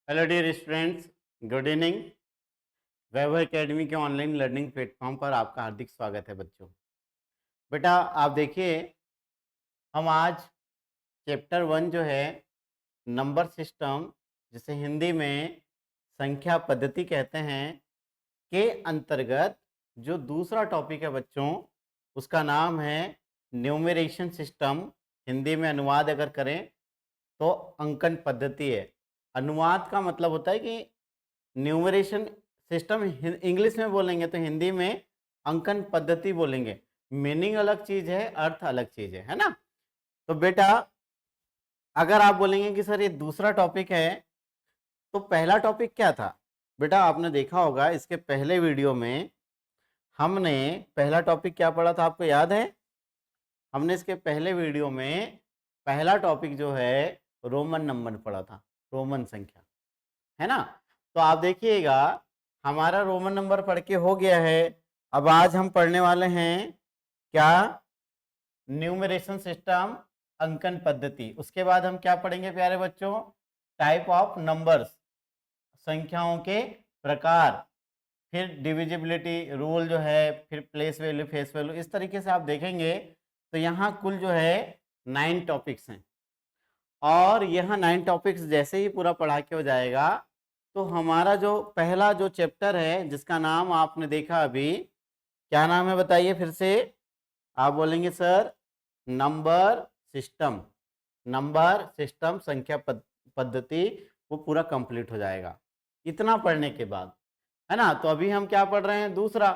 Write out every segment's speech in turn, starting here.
Hello dear students, good evening. Vaibhav academy के online learning platform पर आपका हार्दिक स्वागत है बच्चों। बेटा आप देखिए, हम आज चैप्टर 1 जो है नंबर सिस्टम, जिसे हिंदी में संख्या पद्धति कहते हैं, के अंतर्गत जो दूसरा टॉपिक है बच्चों, उसका नाम है न्यूमरेशन सिस्टम। हिंदी में अनुवाद अगर करें तो अंकन पद्धति है। अनुवाद का मतलब होता है कि न्यूमरेशन सिस्टम इंग्लिश में बोलेंगे तो हिंदी में अंकन पद्धति बोलेंगे। मीनिंग अलग चीज है, अर्थ अलग चीज है ना। तो बेटा अगर आप बोलेंगे कि सर ये दूसरा टॉपिक है, तो पहला टॉपिक क्या था? बेटा आपने देखा होगा इसके पहले वीडियो में हमने पहला टॉपिक क्या पढ़ा था, आपको याद है? हमने इसके पहले वीडियो में पहला टॉपिक जो है रोमन नंबर पढ़ा था, रोमन संख्या, है ना। तो आप देखिएगा हमारा रोमन नंबर पढ़ के हो गया है। अब आज हम पढ़ने वाले हैं क्या? न्यूमरेशन सिस्टम, अंकन पद्धति। उसके बाद हम क्या पढ़ेंगे प्यारे बच्चों? टाइप ऑफ नंबर्स, संख्याओं के प्रकार, फिर डिविजिबिलिटी रूल जो है, फिर प्लेस वैल्यू, फेस वैल्यू। इस तरीके से आप देखेंगे तो यहाँ कुल जो है 9 टॉपिक्स हैं। और यह 9 टॉपिक्स जैसे ही पूरा पढ़ा के हो जाएगा तो हमारा जो पहला जो चैप्टर है, जिसका नाम आपने देखा अभी, क्या नाम है बताइए फिर से? आप बोलेंगे sir number system. Number system, संख्या पद्धति, वो पूरा कंप्लीट हो जाएगा इतना पढ़ने के बाद, है ना। तो अभी हम क्या पढ़ रहे हैं? दूसरा,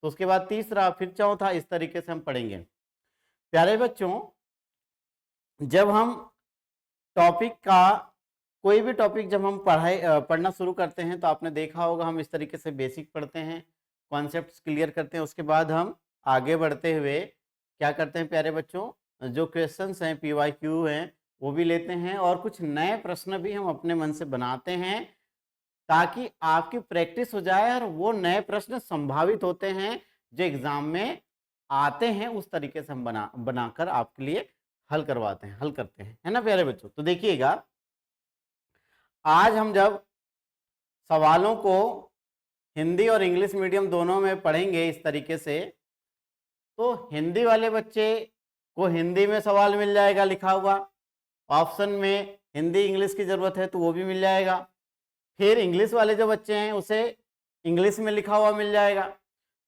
तो उसके बाद तीसरा, फिर चौथा, इस तरीके से हम पढ़ेंगे। प्यारे बच्चों, जब हम टॉपिक का कोई भी टॉपिक जब हम पढ़ना शुरू करते हैं तो आपने देखा होगा हम इस तरीके से बेसिक पढ़ते हैं, कॉन्सेप्ट्स क्लियर करते हैं। उसके बाद हम आगे बढ़ते हुए क्या करते हैं प्यारे बच्चों? जो क्वेश्चंस हैं, PYQ हैं, वो भी लेते हैं और कुछ नए प्रश्न भी हम अपने मन से बनाते हैं ताकि आपकी प्रैक्टिस हो जाए और वो नए प्रश्न संभावित होते हैं जो एग्जाम में आते हैं, उस तरीके से हम बनाकर आपके लिए हल करवाते हैं, हल करते हैं, है ना प्यारे बच्चों। तो देखिएगा आज हम जब सवालों को हिंदी और इंग्लिश मीडियम दोनों में पढ़ेंगे इस तरीके से, तो हिंदी वाले बच्चे को हिंदी में सवाल मिल जाएगा लिखा हुआ, ऑप्शन में हिंदी इंग्लिश की जरूरत है तो वो भी मिल जाएगा। फिर इंग्लिश वाले जो बच्चे हैं उसे इंग्लिश में लिखा हुआ मिल जाएगा।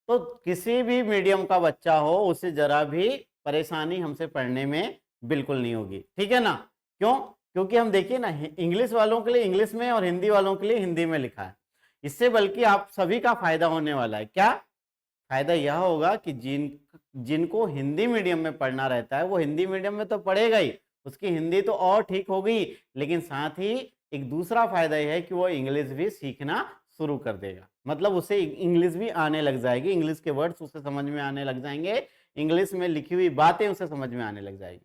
तो किसी भी मीडियम का बच्चा हो उसे जरा भी परेशानी हमसे पढ़ने में बिल्कुल नहीं होगी, ठीक है ना। क्यों? क्योंकि हम देखिए ना, इंग्लिश वालों के लिए इंग्लिश में और हिंदी वालों के लिए हिंदी में लिखा है। इससे बल्कि आप सभी का फायदा होने वाला है। क्या फायदा? यह होगा कि जिनको हिंदी मीडियम में पढ़ना रहता है वो हिंदी मीडियम में तो पढ़ेगा ही, उसकी हिंदी तो और ठीक होगी, लेकिन साथ ही एक दूसरा फायदा यह है कि वो इंग्लिश भी सीखना शुरू कर देगा। मतलब उसे इंग्लिश भी आने लग जाएगी, इंग्लिश के वर्ड्स उसे समझ में आने लग जाएंगे, इंग्लिश में लिखी हुई बातें उसे समझ में आने लग जाएगी।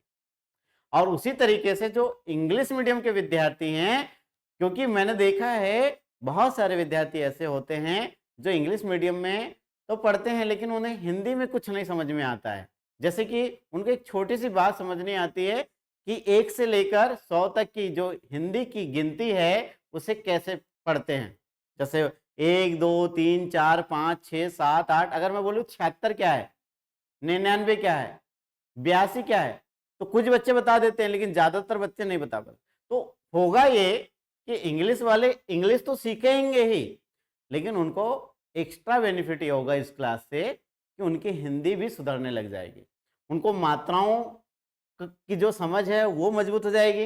और उसी तरीके से जो इंग्लिश मीडियम के विद्यार्थी हैं, क्योंकि मैंने देखा है बहुत सारे विद्यार्थी ऐसे होते हैं जो इंग्लिश मीडियम में तो पढ़ते हैं लेकिन उन्हें हिंदी में कुछ नहीं समझ में आता है। जैसे कि उनको एक छोटी सी बात समझ नहीं आती है कि 1 से लेकर 100 तक की जो हिंदी की गिनती है उसे कैसे पढ़ते हैं। जैसे 1 2 3 4 5 6 7 8, अगर मैं बोलूँ 76 क्या है, 99 क्या है, 82 क्या है, तो कुछ बच्चे बता देते हैं लेकिन ज्यादातर बच्चे नहीं बता पाते। तो होगा ये कि इंग्लिश वाले इंग्लिश तो सीखेंगे ही, लेकिन उनको एक्स्ट्रा बेनिफिट ये होगा इस क्लास से कि उनकी हिंदी भी सुधरने लग जाएगी, उनको मात्राओं की जो समझ है वो मजबूत हो जाएगी,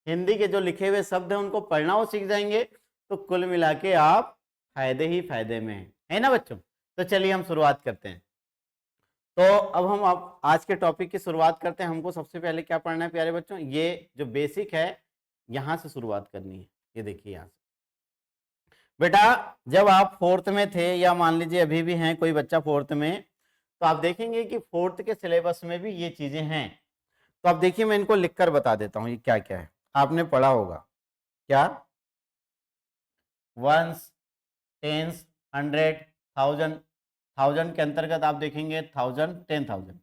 हिंदी के जो लिखे हुए शब्द हैं उनको पढ़ना वो सीख जाएंगे। तो कुल मिला के आप फायदे ही फायदे में हैं, है ना बच्चों। तो चलिए हम शुरुआत करते हैं। तो अब हम आज के टॉपिक की शुरुआत करते हैं। हमको सबसे पहले क्या पढ़ना है प्यारे बच्चों? ये जो बेसिक है यहाँ से शुरुआत करनी है। ये देखिए यहाँ से बेटा, जब आप 4th में थे या मान लीजिए अभी भी हैं कोई बच्चा 4th में, तो आप देखेंगे कि 4th के सिलेबस में भी ये चीजें हैं। तो आप देखिए मैं इनको लिखकर बता देता हूँ ये क्या क्या है। आपने पढ़ा होगा क्या? Once, tense, 100, 1000। 1000 के अंतर्गत आप देखेंगे 1000, 10,000।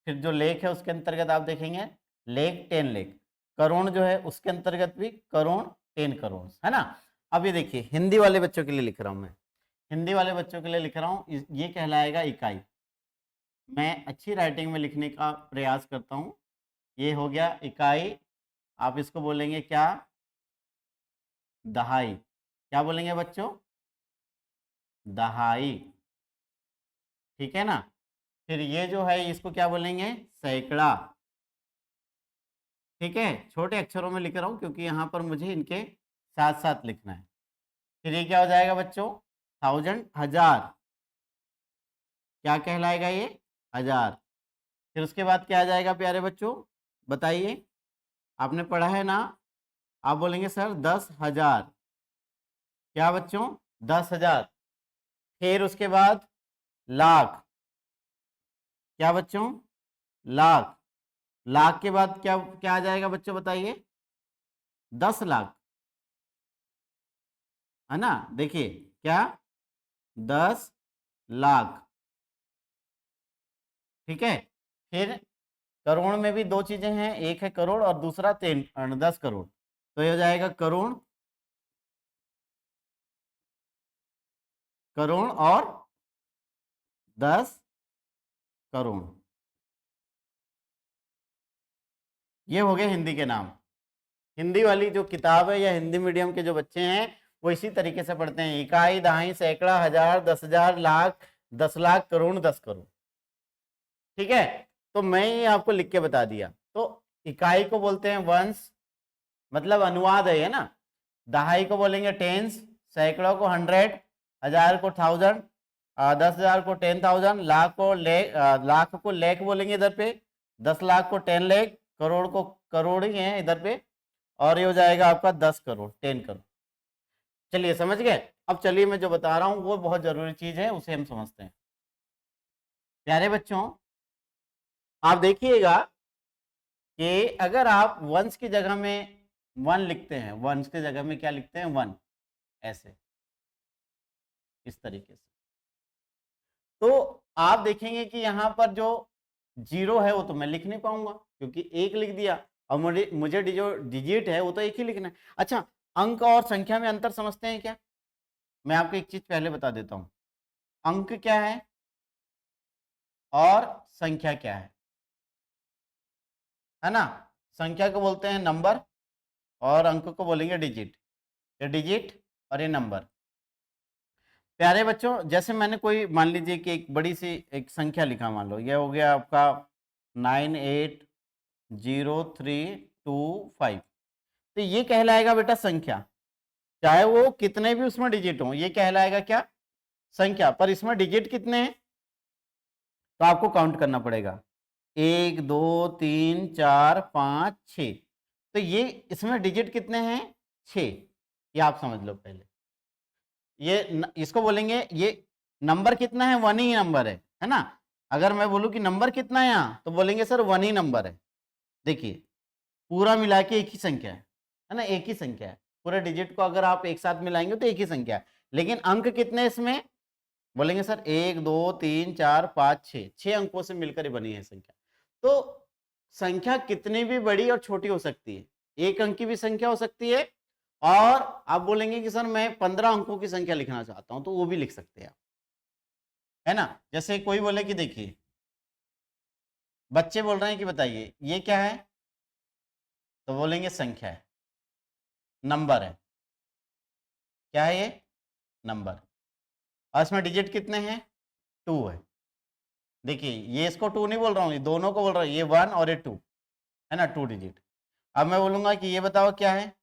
फिर जो लेख है उसके अंतर्गत आप देखेंगे लेख, 10 लेख। करोड़ जो है उसके अंतर्गत भी करोड़, 10 करोड़, है ना। अब ये देखिए हिंदी वाले बच्चों के लिए लिख रहा हूं मैं, हिंदी वाले बच्चों के लिए लिख रहा हूं, ये कहलाएगा इकाई। मैं अच्छी राइटिंग में लिखने का प्रयास करता हूं। ये हो गया इकाई, आप इसको बोलेंगे क्या, दहाई। क्या बोलेंगे बच्चों, दहाई, ठीक है ना। फिर ये जो है इसको क्या बोलेंगे, सैकड़ा, ठीक है। छोटे अक्षरों में लिख रहा हूं क्योंकि यहाँ पर मुझे इनके साथ साथ लिखना है। फिर ये क्या हो जाएगा बच्चों, थाउजेंड, हजार। क्या कहलाएगा ये, हजार। फिर उसके बाद क्या आ जाएगा प्यारे बच्चों, बताइए, आपने पढ़ा है ना, आप बोलेंगे सर 10,000। क्या बच्चों, 10,000। फिर उसके बाद लाख। क्या बच्चों, लाख। लाख के बाद क्या क्या आ जाएगा बच्चों, बताइए, 10,00,000, है ना। देखिए क्या, 10,00,000, ठीक है। फिर करोड़ में भी दो चीजें हैं, एक है करोड़ और दूसरा 10 करोड़। तो ये हो जाएगा करोड़, करोड़ और 10 करोड़। ये हो गए हिंदी के नाम। हिंदी वाली जो किताब है या हिंदी मीडियम के जो बच्चे हैं वो इसी तरीके से पढ़ते हैं, इकाई, दहाई, सैकड़ा, हजार, 10,000, लाख, 10,00,000, करोड़, 10 करोड़, ठीक है। तो मैं ये आपको लिख के बता दिया। तो इकाई को बोलते हैं वंस, मतलब अनुवाद है ना। दहाई को बोलेंगे टेंस, सैकड़ों को 100, हजार को 1000, 10,000 को 10,000, लाख को लेख बोलेंगे इधर पे, 10,00,000 को 10 लाख, करोड़ को करोड़ ही है इधर पे, और ये हो जाएगा आपका 10 करोड़, 10 करोड़। चलिए समझ गए। अब चलिए मैं जो बता रहा हूं वो बहुत जरूरी चीज है, उसे हम समझते हैं। प्यारे बच्चों, आप देखिएगा कि अगर आप वंस की जगह में वन लिखते हैं, वंस की जगह में क्या लिखते हैं, वन, ऐसे, इस तरीके से, तो आप देखेंगे कि यहां पर जो जीरो है वो तो मैं लिख नहीं पाऊंगा क्योंकि एक लिख दिया, और मुझे जो डिजिट है वो तो एक ही लिखना है। अच्छा, अंक और संख्या में अंतर समझते हैं क्या, मैं आपको एक चीज पहले बता देता हूं। अंक क्या है और संख्या क्या है ना। संख्या को बोलते हैं नंबर और अंक को बोलेंगे डिजिट। ये डिजिट और ये नंबर। प्यारे बच्चों, जैसे मैंने कोई मान लीजिए कि एक बड़ी सी एक संख्या लिखा, मान लो ये हो गया आपका 980325, तो ये कहलाएगा बेटा संख्या, चाहे वो कितने भी उसमें डिजिट हो, ये कहलाएगा क्या, संख्या। पर इसमें डिजिट कितने हैं तो आपको काउंट करना पड़ेगा, 1 2 3 4 5 6। तो ये इसमें डिजिट कितने हैं, 6, ये आप समझ लो पहले। इसको बोलेंगे, ये नंबर कितना है, वन ही नंबर है ना। अगर मैं बोलूं कि नंबर कितना है यहाँ, तो बोलेंगे सर वन ही नंबर है। देखिए पूरा मिला के एक ही संख्या है ना, एक ही संख्या है। पूरे डिजिट को अगर आप एक साथ मिलाएंगे तो एक ही संख्या है, लेकिन अंक कितने इसमें, बोलेंगे सर 1 2 3 4 5 6, 6 अंकों से मिलकर बनी है संख्या। तो संख्या कितनी भी बड़ी और छोटी हो सकती है, एक अंक की भी संख्या हो सकती है, और आप बोलेंगे कि सर मैं 15 अंकों की संख्या लिखना चाहता हूं, तो वो भी लिख सकते हैं आप, है ना। जैसे कोई बोले कि देखिए बच्चे बोल रहे हैं कि बताइए ये क्या है, तो बोलेंगे संख्या है, नंबर है। क्या है ये, नंबर। और इसमें डिजिट कितने हैं, 2 है। देखिए ये इसको 2 नहीं बोल रहा हूँ, ये दोनों को बोल रहा हूँ, ये 1 और ये 2 है ना, 2 डिजिट। अब मैं बोलूंगा कि ये बताओ क्या है,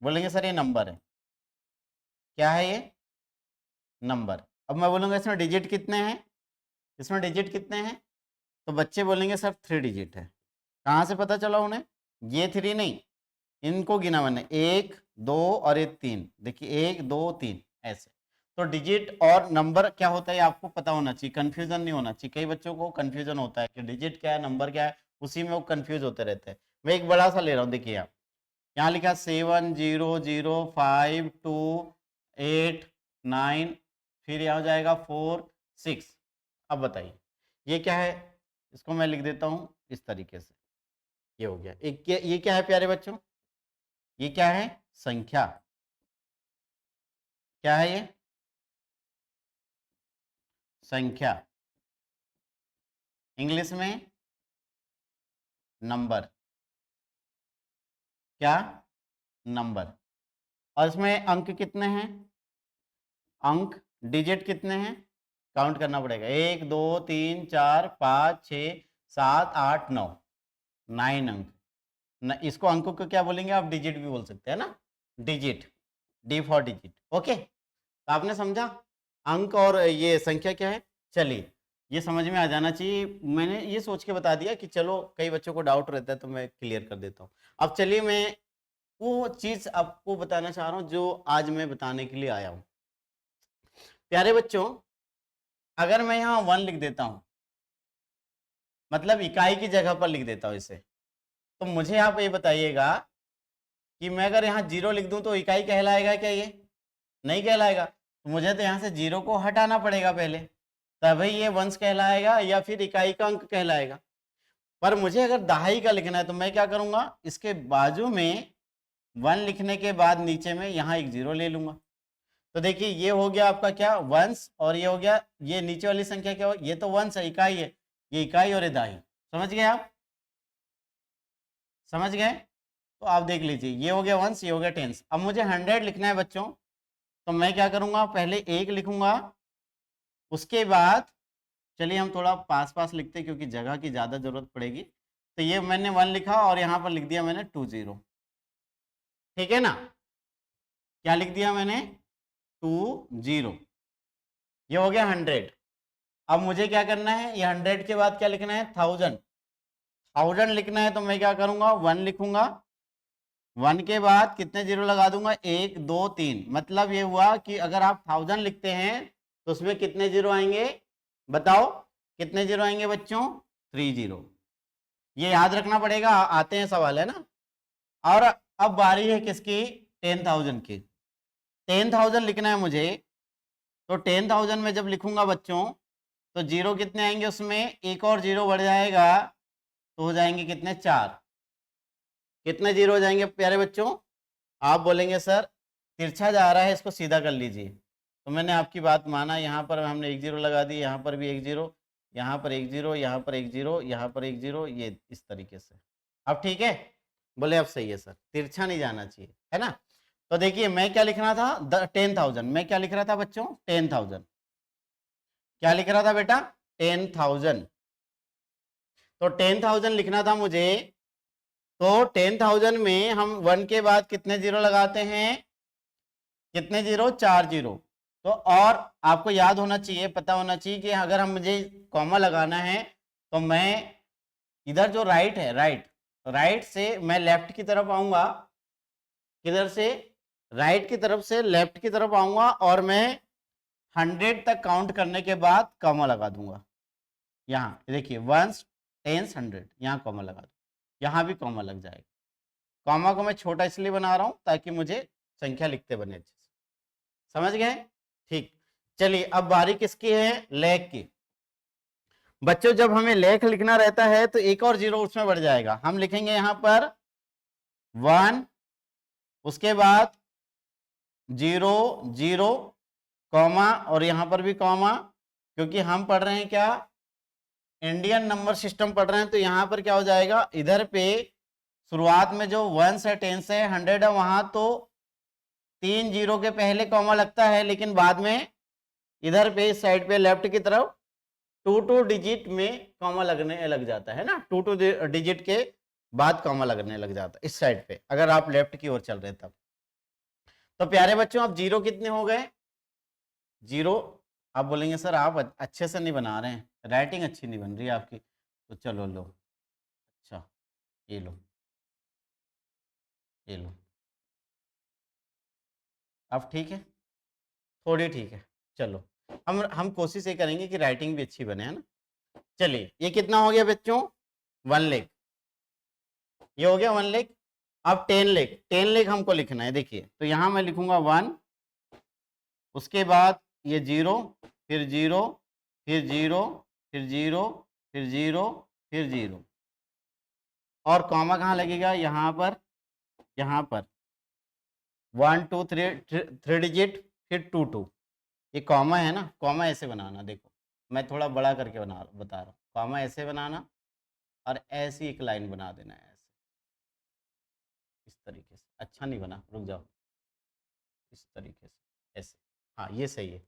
बोलेंगे सर ये नंबर है। क्या है ये, नंबर। अब मैं बोलूंगा इसमें डिजिट कितने हैं, इसमें डिजिट कितने हैं, तो बच्चे बोलेंगे सर 3 डिजिट है। कहाँ से पता चला उन्हें, ये 3 नहीं, इनको गिना मैंने, 1 2 और ये 3, देखिए 1 2 3 ऐसे। तो डिजिट और नंबर क्या होता है आपको पता होना चाहिए, कंफ्यूजन नहीं होना चाहिए। कई बच्चों को कंफ्यूजन होता है कि डिजिट क्या है, नंबर क्या है, उसी में वो कंफ्यूज होते रहते हैं। मैं एक बड़ा सा ले रहा हूँ, देखिए आप यहाँ लिखा 7 0 0 5 2 8 9, फिर यहाँ हो जाएगा 4 6। अब बताइए ये क्या है, इसको मैं लिख देता हूँ इस तरीके से, ये हो गया एक। ये क्या है प्यारे बच्चों, ये क्या है, संख्या। क्या है ये? संख्या, इंग्लिश में नंबर। क्या? नंबर। और इसमें अंक कितने हैं? अंक, डिजिट कितने हैं? काउंट करना पड़ेगा। 1 2 3 4 5 6 7 8 9, 9 अंक न, इसको अंकों को क्या बोलेंगे आप? डिजिट भी बोल सकते हैं ना, digit, D for digit. Okay, तो आपने समझा अंक और ये संख्या क्या है। चलिए, ये समझ में आ जाना चाहिए। मैंने ये सोच के बता दिया कि चलो कई बच्चों को डाउट रहता है तो मैं क्लियर कर देता हूँ। अब चलिए मैं वो चीज आपको बताना चाह रहा हूँ जो आज मैं बताने के लिए आया हूँ। प्यारे बच्चों, अगर मैं यहाँ 1 लिख देता हूँ, मतलब इकाई की जगह पर लिख देता हूँ इसे, तो मुझे आप ये बताइएगा कि मैं अगर यहाँ 0 लिख दूं तो इकाई कहलाएगा क्या? ये नहीं कहलाएगा। तो मुझे तो यहाँ से 0 को हटाना पड़ेगा पहले, तभी ये वंश कहलाएगा या फिर इकाई का अंक कहलाएगा। पर मुझे अगर दहाई का लिखना है तो मैं क्या करूंगा, इसके बाजू में 1 लिखने के बाद नीचे में यहाँ एक 0 ले लूंगा। तो देखिए ये हो गया आपका क्या? वंश। और ये हो गया, ये नीचे वाली संख्या क्या हो? ये तो वंश है, इकाई है, ये इकाई और ये दहाई। समझ गए आप? समझ गए? तो आप देख लीजिए, ये हो गया वंश, ये हो गया टेंस। अब मुझे 100 लिखना है बच्चों, तो मैं क्या करूंगा, पहले 1 लिखूंगा, उसके बाद चलिए हम थोड़ा पास पास लिखते हैं क्योंकि जगह की ज़्यादा ज़रूरत पड़ेगी। तो ये मैंने 1 लिखा और यहाँ पर लिख दिया मैंने 20। ठीक है ना? क्या लिख दिया मैंने? 20। ये हो गया 100। अब मुझे क्या करना है, ये 100 के बाद क्या लिखना है? 1000। 1000 लिखना है तो मैं क्या करूंगा, 1 लिखूंगा, 1 के बाद कितने 0 लगा दूंगा? 1 2 3। मतलब ये हुआ कि अगर आप 1000 लिखते हैं तो उसमें कितने 0 आएंगे? बताओ कितने 0 आएंगे बच्चों? 30। ये याद रखना पड़ेगा, आते हैं सवाल, है ना। और अब बारी है किसकी? 10,000 की। 10,000 लिखना है मुझे, तो 10,000 में जब लिखूंगा बच्चों तो 0 कितने आएंगे उसमें? एक और 0 बढ़ जाएगा तो हो जाएंगे कितने? 4। कितने 0 हो जाएंगे प्यारे बच्चों? आप बोलेंगे सर तिरछा जा रहा है, इसको सीधा कर लीजिए। तो मैंने आपकी बात माना, यहाँ पर हमने 1 0 लगा दी, यहाँ पर भी 1 0, यहाँ पर 1 0, यहाँ पर 1 0, यहाँ पर 1 0, ये इस तरीके से। अब ठीक है? बोले अब सही है सर, तिरछा नहीं जाना चाहिए, है ना। तो देखिए मैं क्या लिख रहा था? 10,000। मैं क्या लिख रहा था बच्चों? 10,000। क्या लिख रहा था बेटा? 10,000। तो 10,000 लिखना था मुझे, तो 10,000 में हम 1 के बाद कितने 0 लगाते हैं? कितने 0? 4 0। तो और आपको याद होना चाहिए, पता होना चाहिए कि अगर हम मुझे कॉमा लगाना है तो मैं इधर जो राइट है, राइट से मैं लेफ्ट की तरफ आऊंगा। किधर से? राइट की तरफ से लेफ्ट की तरफ आऊंगा और मैं 100 तक काउंट करने के बाद कॉमा लगा दूंगा। यहाँ देखिए 1 10 100, यहाँ कॉमा लगा दूँ, यहाँ भी कॉमा लग जाएगा। कॉमा को मैं छोटा इसलिए बना रहा हूँ ताकि मुझे संख्या लिखते बने अच्छे से। समझ गए? ठीक। चलिए अब बारी किसकी है? लेख की। बच्चों जब हमें लेख लिखना रहता है तो एक और 0 उसमें बढ़ जाएगा। हम लिखेंगे यहाँ पर 1, उसके बाद 0 0 कॉमा, और यहाँ पर भी कॉमा, क्योंकि हम पढ़ रहे हैं क्या? इंडियन नंबर सिस्टम पढ़ रहे हैं। तो यहाँ पर क्या हो जाएगा, इधर पे शुरुआत में जो 1 है 10 है 100 है, वहां तो 3 0 के पहले कॉमा लगता है, लेकिन बाद में इधर पे इस साइड पे लेफ्ट की तरफ 2 डिजिट में कॉमा लगने लग जाता है ना। 2 डिजिट के बाद कॉमा लगने लग जाता है इस साइड पे, अगर आप लेफ्ट की ओर चल रहे हैं तब। तो प्यारे बच्चों अब 0 कितने हो गए? 0। आप बोलेंगे सर आप अच्छे से नहीं बना रहे हैं, राइटिंग अच्छी नहीं बन रही है आपकी। तो चलो लो, अच्छा ये लो, ये लो। अब ठीक है? थोड़ी ठीक है। चलो हम कोशिश ये करेंगे कि राइटिंग भी अच्छी बने, है ना। चलिए ये कितना हो गया बच्चों? 1 लेख। ये हो गया 1 लेख। अब 10 लेख, 10 लेख हमको लिखना है। देखिए तो यहाँ मैं लिखूंगा 1, उसके बाद ये 0, फिर 0, फिर 0, फिर 0, फिर 0, फिर 0, और कॉमा कहाँ लगेगा? यहाँ पर, यहाँ पर 1 2 3 डिजिट, फिर 2 2, ये कॉमा है ना, कॉमा ऐसे बनाना, देखो मैं थोड़ा बड़ा करके बता रहा हूँ, कॉमा ऐसे बनाना और ऐसी एक लाइन बना देना है ऐसे, इस तरीके से। अच्छा नहीं बना, रुक जाओ, इस तरीके से ऐसे, हाँ ये सही है,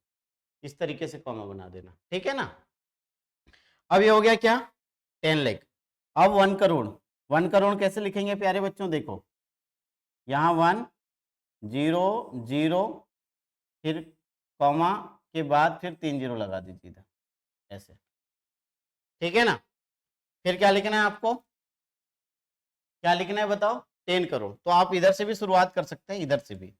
इस तरीके से कॉमा बना देना, ठीक है ना। अब ये हो गया क्या, 10 लाख। अब 1 करोड़, 1 करोड़ कैसे लिखेंगे प्यारे बच्चों, देखो यहाँ 1 0 0 फिर कॉमा के बाद फिर 3 जीरो लगा दीजिए इधर ऐसे, ठीक है ना। फिर क्या लिखना है आपको, क्या लिखना है बताओ, 10 करोड़। तो आप इधर से भी शुरुआत कर सकते हैं, इधर से भी।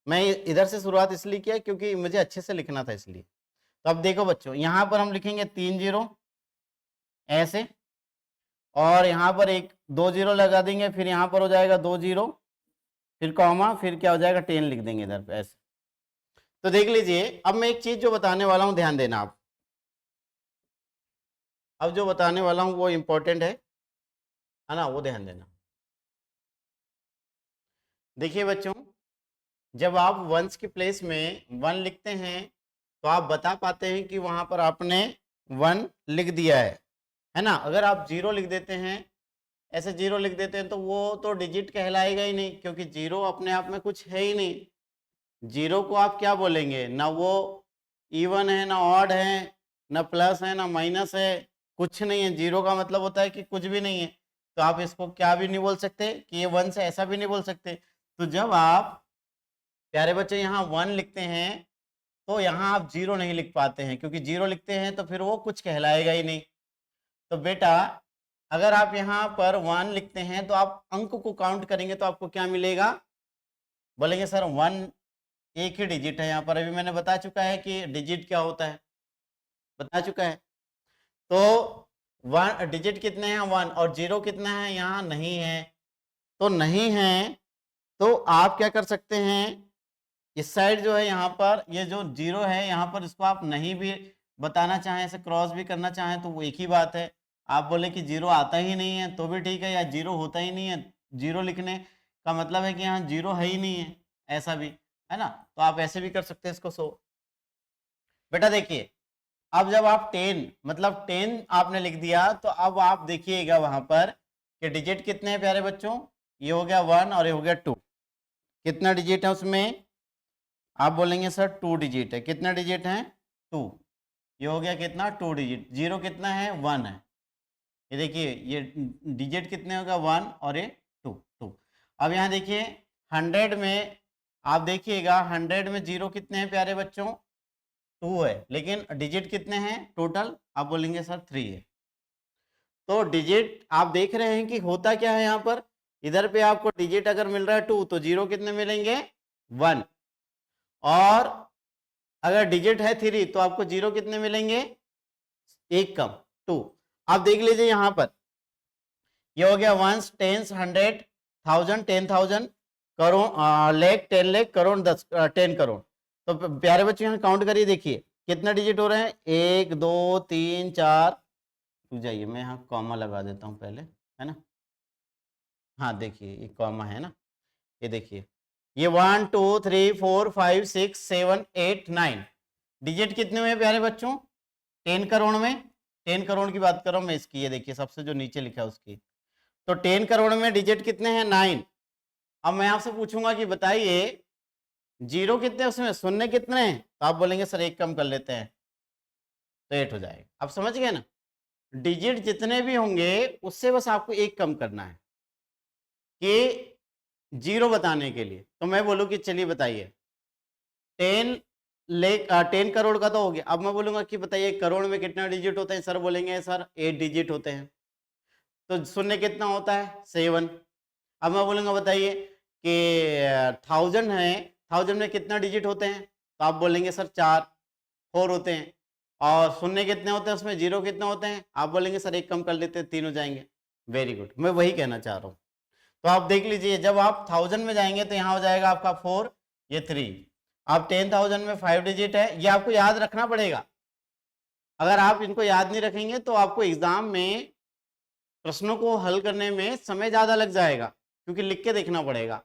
मैं इधर से शुरुआत इसलिए किया क्योंकि मुझे अच्छे से लिखना था इसलिए। तो अब देखो बच्चों, यहां पर हम लिखेंगे 3 जीरो ऐसे, और यहाँ पर एक 2 जीरो लगा देंगे, फिर यहाँ पर हो जाएगा 2 जीरो, फिर कॉमा, फिर क्या हो जाएगा 10 लिख देंगे इधर ऐसे। तो देख लीजिए, अब मैं एक चीज जो बताने वाला हूं ध्यान देना आप, अब जो बताने वाला हूं वो इंपॉर्टेंट है ना, वो ध्यान देना। देखिए बच्चों, जब आप वंस के प्लेस में 1 लिखते हैं तो आप बता पाते हैं कि वहां पर आपने 1 लिख दिया है ना। अगर आप 0 लिख देते हैं, ऐसे 0 लिख देते हैं, तो वो तो डिजिट कहलाएगा ही नहीं, क्योंकि 0 अपने आप में कुछ है ही नहीं। 0 को आप क्या बोलेंगे, ना वो इवन है, ना ऑड है, ना प्लस है, ना माइनस है, कुछ नहीं है। 0 का मतलब होता है कि कुछ भी नहीं है। तो आप इसको क्या भी नहीं बोल सकते कि ये 1 से ऐसा भी नहीं बोल सकते। तो जब आप प्यारे बच्चे यहाँ 1 लिखते हैं तो यहाँ आप 0 नहीं लिख पाते हैं, क्योंकि 0 लिखते हैं तो फिर वो कुछ कहलाएगा ही नहीं। तो बेटा, अगर आप यहाँ पर 1 लिखते हैं तो आप अंक को काउंट करेंगे तो आपको क्या मिलेगा, बोलेंगे सर 1 एक ही डिजिट है। यहाँ पर अभी मैंने बता चुका है कि डिजिट क्या होता है, बता चुका है। तो 1 डिजिट कितने हैं, 1, और 0 कितना है, यहाँ नहीं है। तो नहीं है तो आप क्या कर सकते हैं, इस साइड जो है यहाँ पर ये जो 0 है, यहाँ पर इसको आप नहीं भी बताना चाहें, ऐसे क्रॉस भी करना चाहें तो वो एक ही बात है। आप बोले कि 0 आता ही नहीं है तो भी ठीक है, या 0 होता ही नहीं है, 0 लिखने का मतलब है कि यहाँ 0 है ही नहीं है, ऐसा भी है ना। तो आप ऐसे भी कर सकते हैं इसको। सो बेटा देखिए, अब जब आप 10 मतलब 10 आपने लिख दिया, तो अब आप देखिएगा वहां पर कि डिजिट कितने हैं प्यारे बच्चों, ये हो गया 1 और ये हो गया 2। कितना डिजिट है उसमें, आप बोलेंगे सर 2 डिजिट है। कितना डिजिट है, 2। ये हो गया कितना, 2 डिजिट। 0 कितना है, 1 है। ये देखिए, ये डिजिट कितने होगा, 1 और ये 2 2। अब यहाँ देखिए 100 में, आप देखिएगा 100 में 0 कितने हैं प्यारे बच्चों, 2 है, लेकिन डिजिट कितने हैं टोटल, आप बोलेंगे सर 3 है। तो डिजिट आप देख रहे हैं कि होता क्या है यहाँ पर, इधर पे आपको डिजिट अगर मिल रहा है 2, तो 0 कितने मिलेंगे, 1, और अगर डिजिट है 3 तो आपको 0 कितने मिलेंगे, एक कम, 2। आप देख लीजिए यहाँ पर ये हो गया 1, 10, 100, 1000, 10,000, करोड़, लेख, 10 लाख, करोड़, 10 करोड़। तो प्यारे बच्चों यहाँ काउंट करिए, देखिए कितना डिजिट हो रहे हैं, 1 2 3 4। रुक जाइए, मैं यहाँ कॉमा लगा देता हूँ पहले, है ना। हाँ देखिए ये कॉमा है ना, ये देखिए ये 1 2 3 4 5 6 7 8 9 डिजिट कितने हुए प्यारे बच्चों, 10 करोड़ में। 10 करोड़ की बात कर रहा हूँ मैं इसकी, ये देखिए सबसे जो नीचे लिखा है उसकी। तो 10 करोड़ में डिजिट कितने हैं, 9। अब मैं आपसे पूछूंगा कि बताइए 0 कितने उसमें, शून्य कितने हैं, तो आप बोलेंगे सर एक कम कर लेते हैं, तो 8 हो जाएगा। आप समझ गए ना, डिजिट जितने भी होंगे उससे बस आपको एक कम करना है कि 0 बताने के लिए। तो मैं बोलूँ कि चलिए बताइए 10 करोड़ का तो हो गया। अब मैं बोलूंगा कि बताइए करोड़ में कितना डिजिट होते हैं, सर बोलेंगे सर 8 डिजिट होते हैं। तो शून्य कितना होता है, 7। अब मैं बोलूंगा बताइए कि 1000 है, 1000 में कितना डिजिट होते हैं, तो आप बोलेंगे सर 4 होते हैं। और शून्य कितने होते हैं उसमें, 0 कितने होते हैं, आप बोलेंगे सर एक कम कर लेते हैं, 3 हो जाएंगे। वेरी गुड, मैं वही कहना चाह रहा हूँ। तो आप देख लीजिए, जब आप 1000 में जाएंगे तो यहाँ हो जाएगा आपका 4, ये 3। आप 10,000 में 5 डिजिट है, ये आपको याद रखना पड़ेगा। अगर आप इनको याद नहीं रखेंगे तो आपको एग्जाम में प्रश्नों को हल करने में समय ज्यादा लग जाएगा, क्योंकि लिख के देखना पड़ेगा,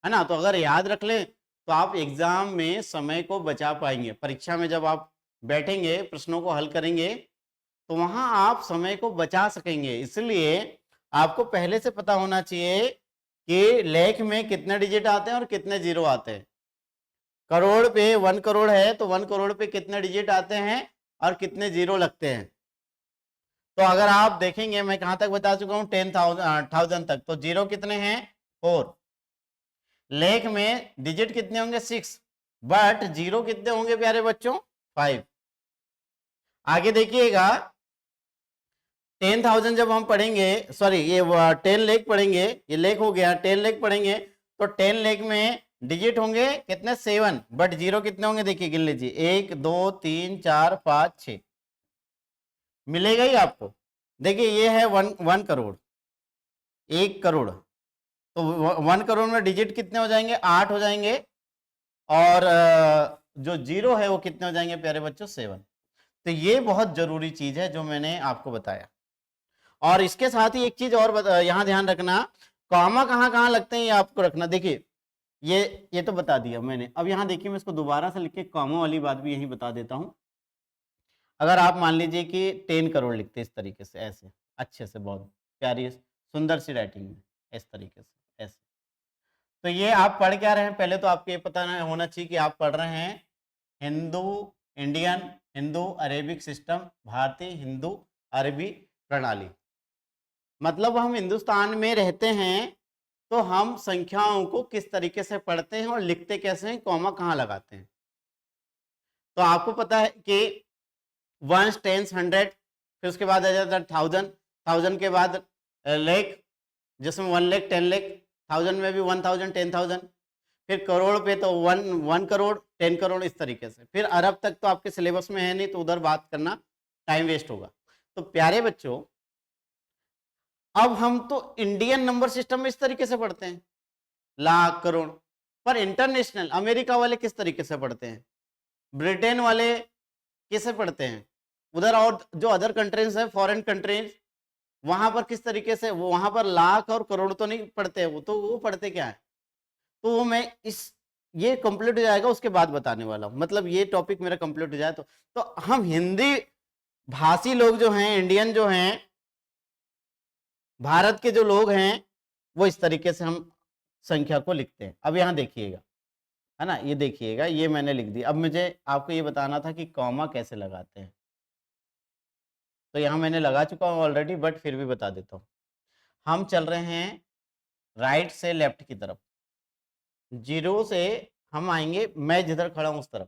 है ना। तो अगर याद रख लें तो आप एग्जाम में समय को बचा पाएंगे। परीक्षा में जब आप बैठेंगे, प्रश्नों को हल करेंगे, तो वहां आप समय को बचा सकेंगे। इसलिए आपको पहले से पता होना चाहिए कि लेख में कितने डिजिट आते हैं और कितने जीरो आते हैं। करोड़ पे 1 करोड़ है तो 1 करोड़ पे कितने डिजिट आते हैं और कितने जीरो लगते हैं। तो अगर आप देखेंगे, मैं कहां तक बता चुका हूं, 10,000 तक, तो जीरो कितने हैं, 4। लेख में डिजिट कितने होंगे, 6, बट जीरो कितने होंगे प्यारे बच्चों, 5। आगे देखिएगा, 10,000 जब हम पढ़ेंगे, सॉरी ये 10 लेख पढ़ेंगे, ये लेख हो गया, 10 लेख पढ़ेंगे, तो 10 लेख में डिजिट होंगे कितने, 7, बट जीरो कितने होंगे, देखिए गिन लीजिए, 1 2 3 4 5 6, मिलेगा ही आपको। देखिए ये है 1 करोड़, 1 करोड़, तो 1 करोड़ में डिजिट कितने हो जाएंगे, 8 हो जाएंगे, और जो जीरो है वो कितने हो जाएंगे प्यारे बच्चों, 7। तो ये बहुत जरूरी चीज है जो मैंने आपको बताया। और इसके साथ ही एक चीज और यहां ध्यान रखना, कॉमा कहां कहां लगते हैं ये आपको रखना। देखिए ये तो बता दिया मैंने, अब यहां देखिए मैं इसको दोबारा से लिख के कॉमा वाली बात भी यही बता देता हूं। अगर आप मान लीजिए कि 10 करोड़ लिखते इस तरीके से, ऐसे अच्छे से, बहुत प्यारी सुंदर सी राइटिंग में, इस तरीके से ऐसे, तो ये आप पढ़ क्या रहे हैं, पहले तो आपको ये पता होना चाहिए कि आप पढ़ रहे हैं Hindu Indian Hindu Arabic system, भारतीय हिंदू अरबी प्रणाली। मतलब हम हिंदुस्तान में रहते हैं तो हम संख्याओं को किस तरीके से पढ़ते हैं और लिखते कैसे हैं, कॉमा कहाँ लगाते हैं। तो आपको पता है कि 1 10 100, फिर उसके बाद आ जाता है 1000, 1000 के बाद लेख, जिसमें 1 लाख 10 लाख, 1000 में भी 1000 10,000, फिर करोड़ पे तो 1 करोड़ 10 करोड़, इस तरीके से। फिर अरब तक तो आपके सिलेबस में है नहीं, तो उधर बात करना टाइम वेस्ट होगा। तो प्यारे बच्चों, अब हम तो इंडियन नंबर सिस्टम में इस तरीके से पढ़ते हैं, लाख करोड़, पर इंटरनेशनल अमेरिका वाले किस तरीके से पढ़ते हैं, ब्रिटेन वाले कैसे पढ़ते हैं, उधर और जो अदर कंट्रीज है, फॉरेन कंट्रीज, वहां पर किस तरीके से, वो वहां पर लाख और करोड़ तो नहीं पढ़ते, वो पढ़ते क्या है। तो वो मैं ये कंप्लीट हो जाएगा उसके बाद बताने वाला हूं, मतलब ये टॉपिक मेरा कंप्लीट हो जाए तो हम हिंदी भाषी लोग जो हैं, इंडियन जो हैं, भारत के जो लोग हैं, वो इस तरीके से हम संख्या को लिखते हैं। अब यहां देखिएगा, है ना, ये देखिएगा, ये मैंने लिख दी। अब मुझे आपको ये बताना था कि कॉमा कैसे लगाते हैं, तो यहां मैंने लगा चुका हूं ऑलरेडी, बट फिर भी बता देता हूं। हम चल रहे हैं राइट से लेफ्ट की तरफ, जीरो से हम आएंगे, मैं जिधर खड़ा हूं उस तरफ,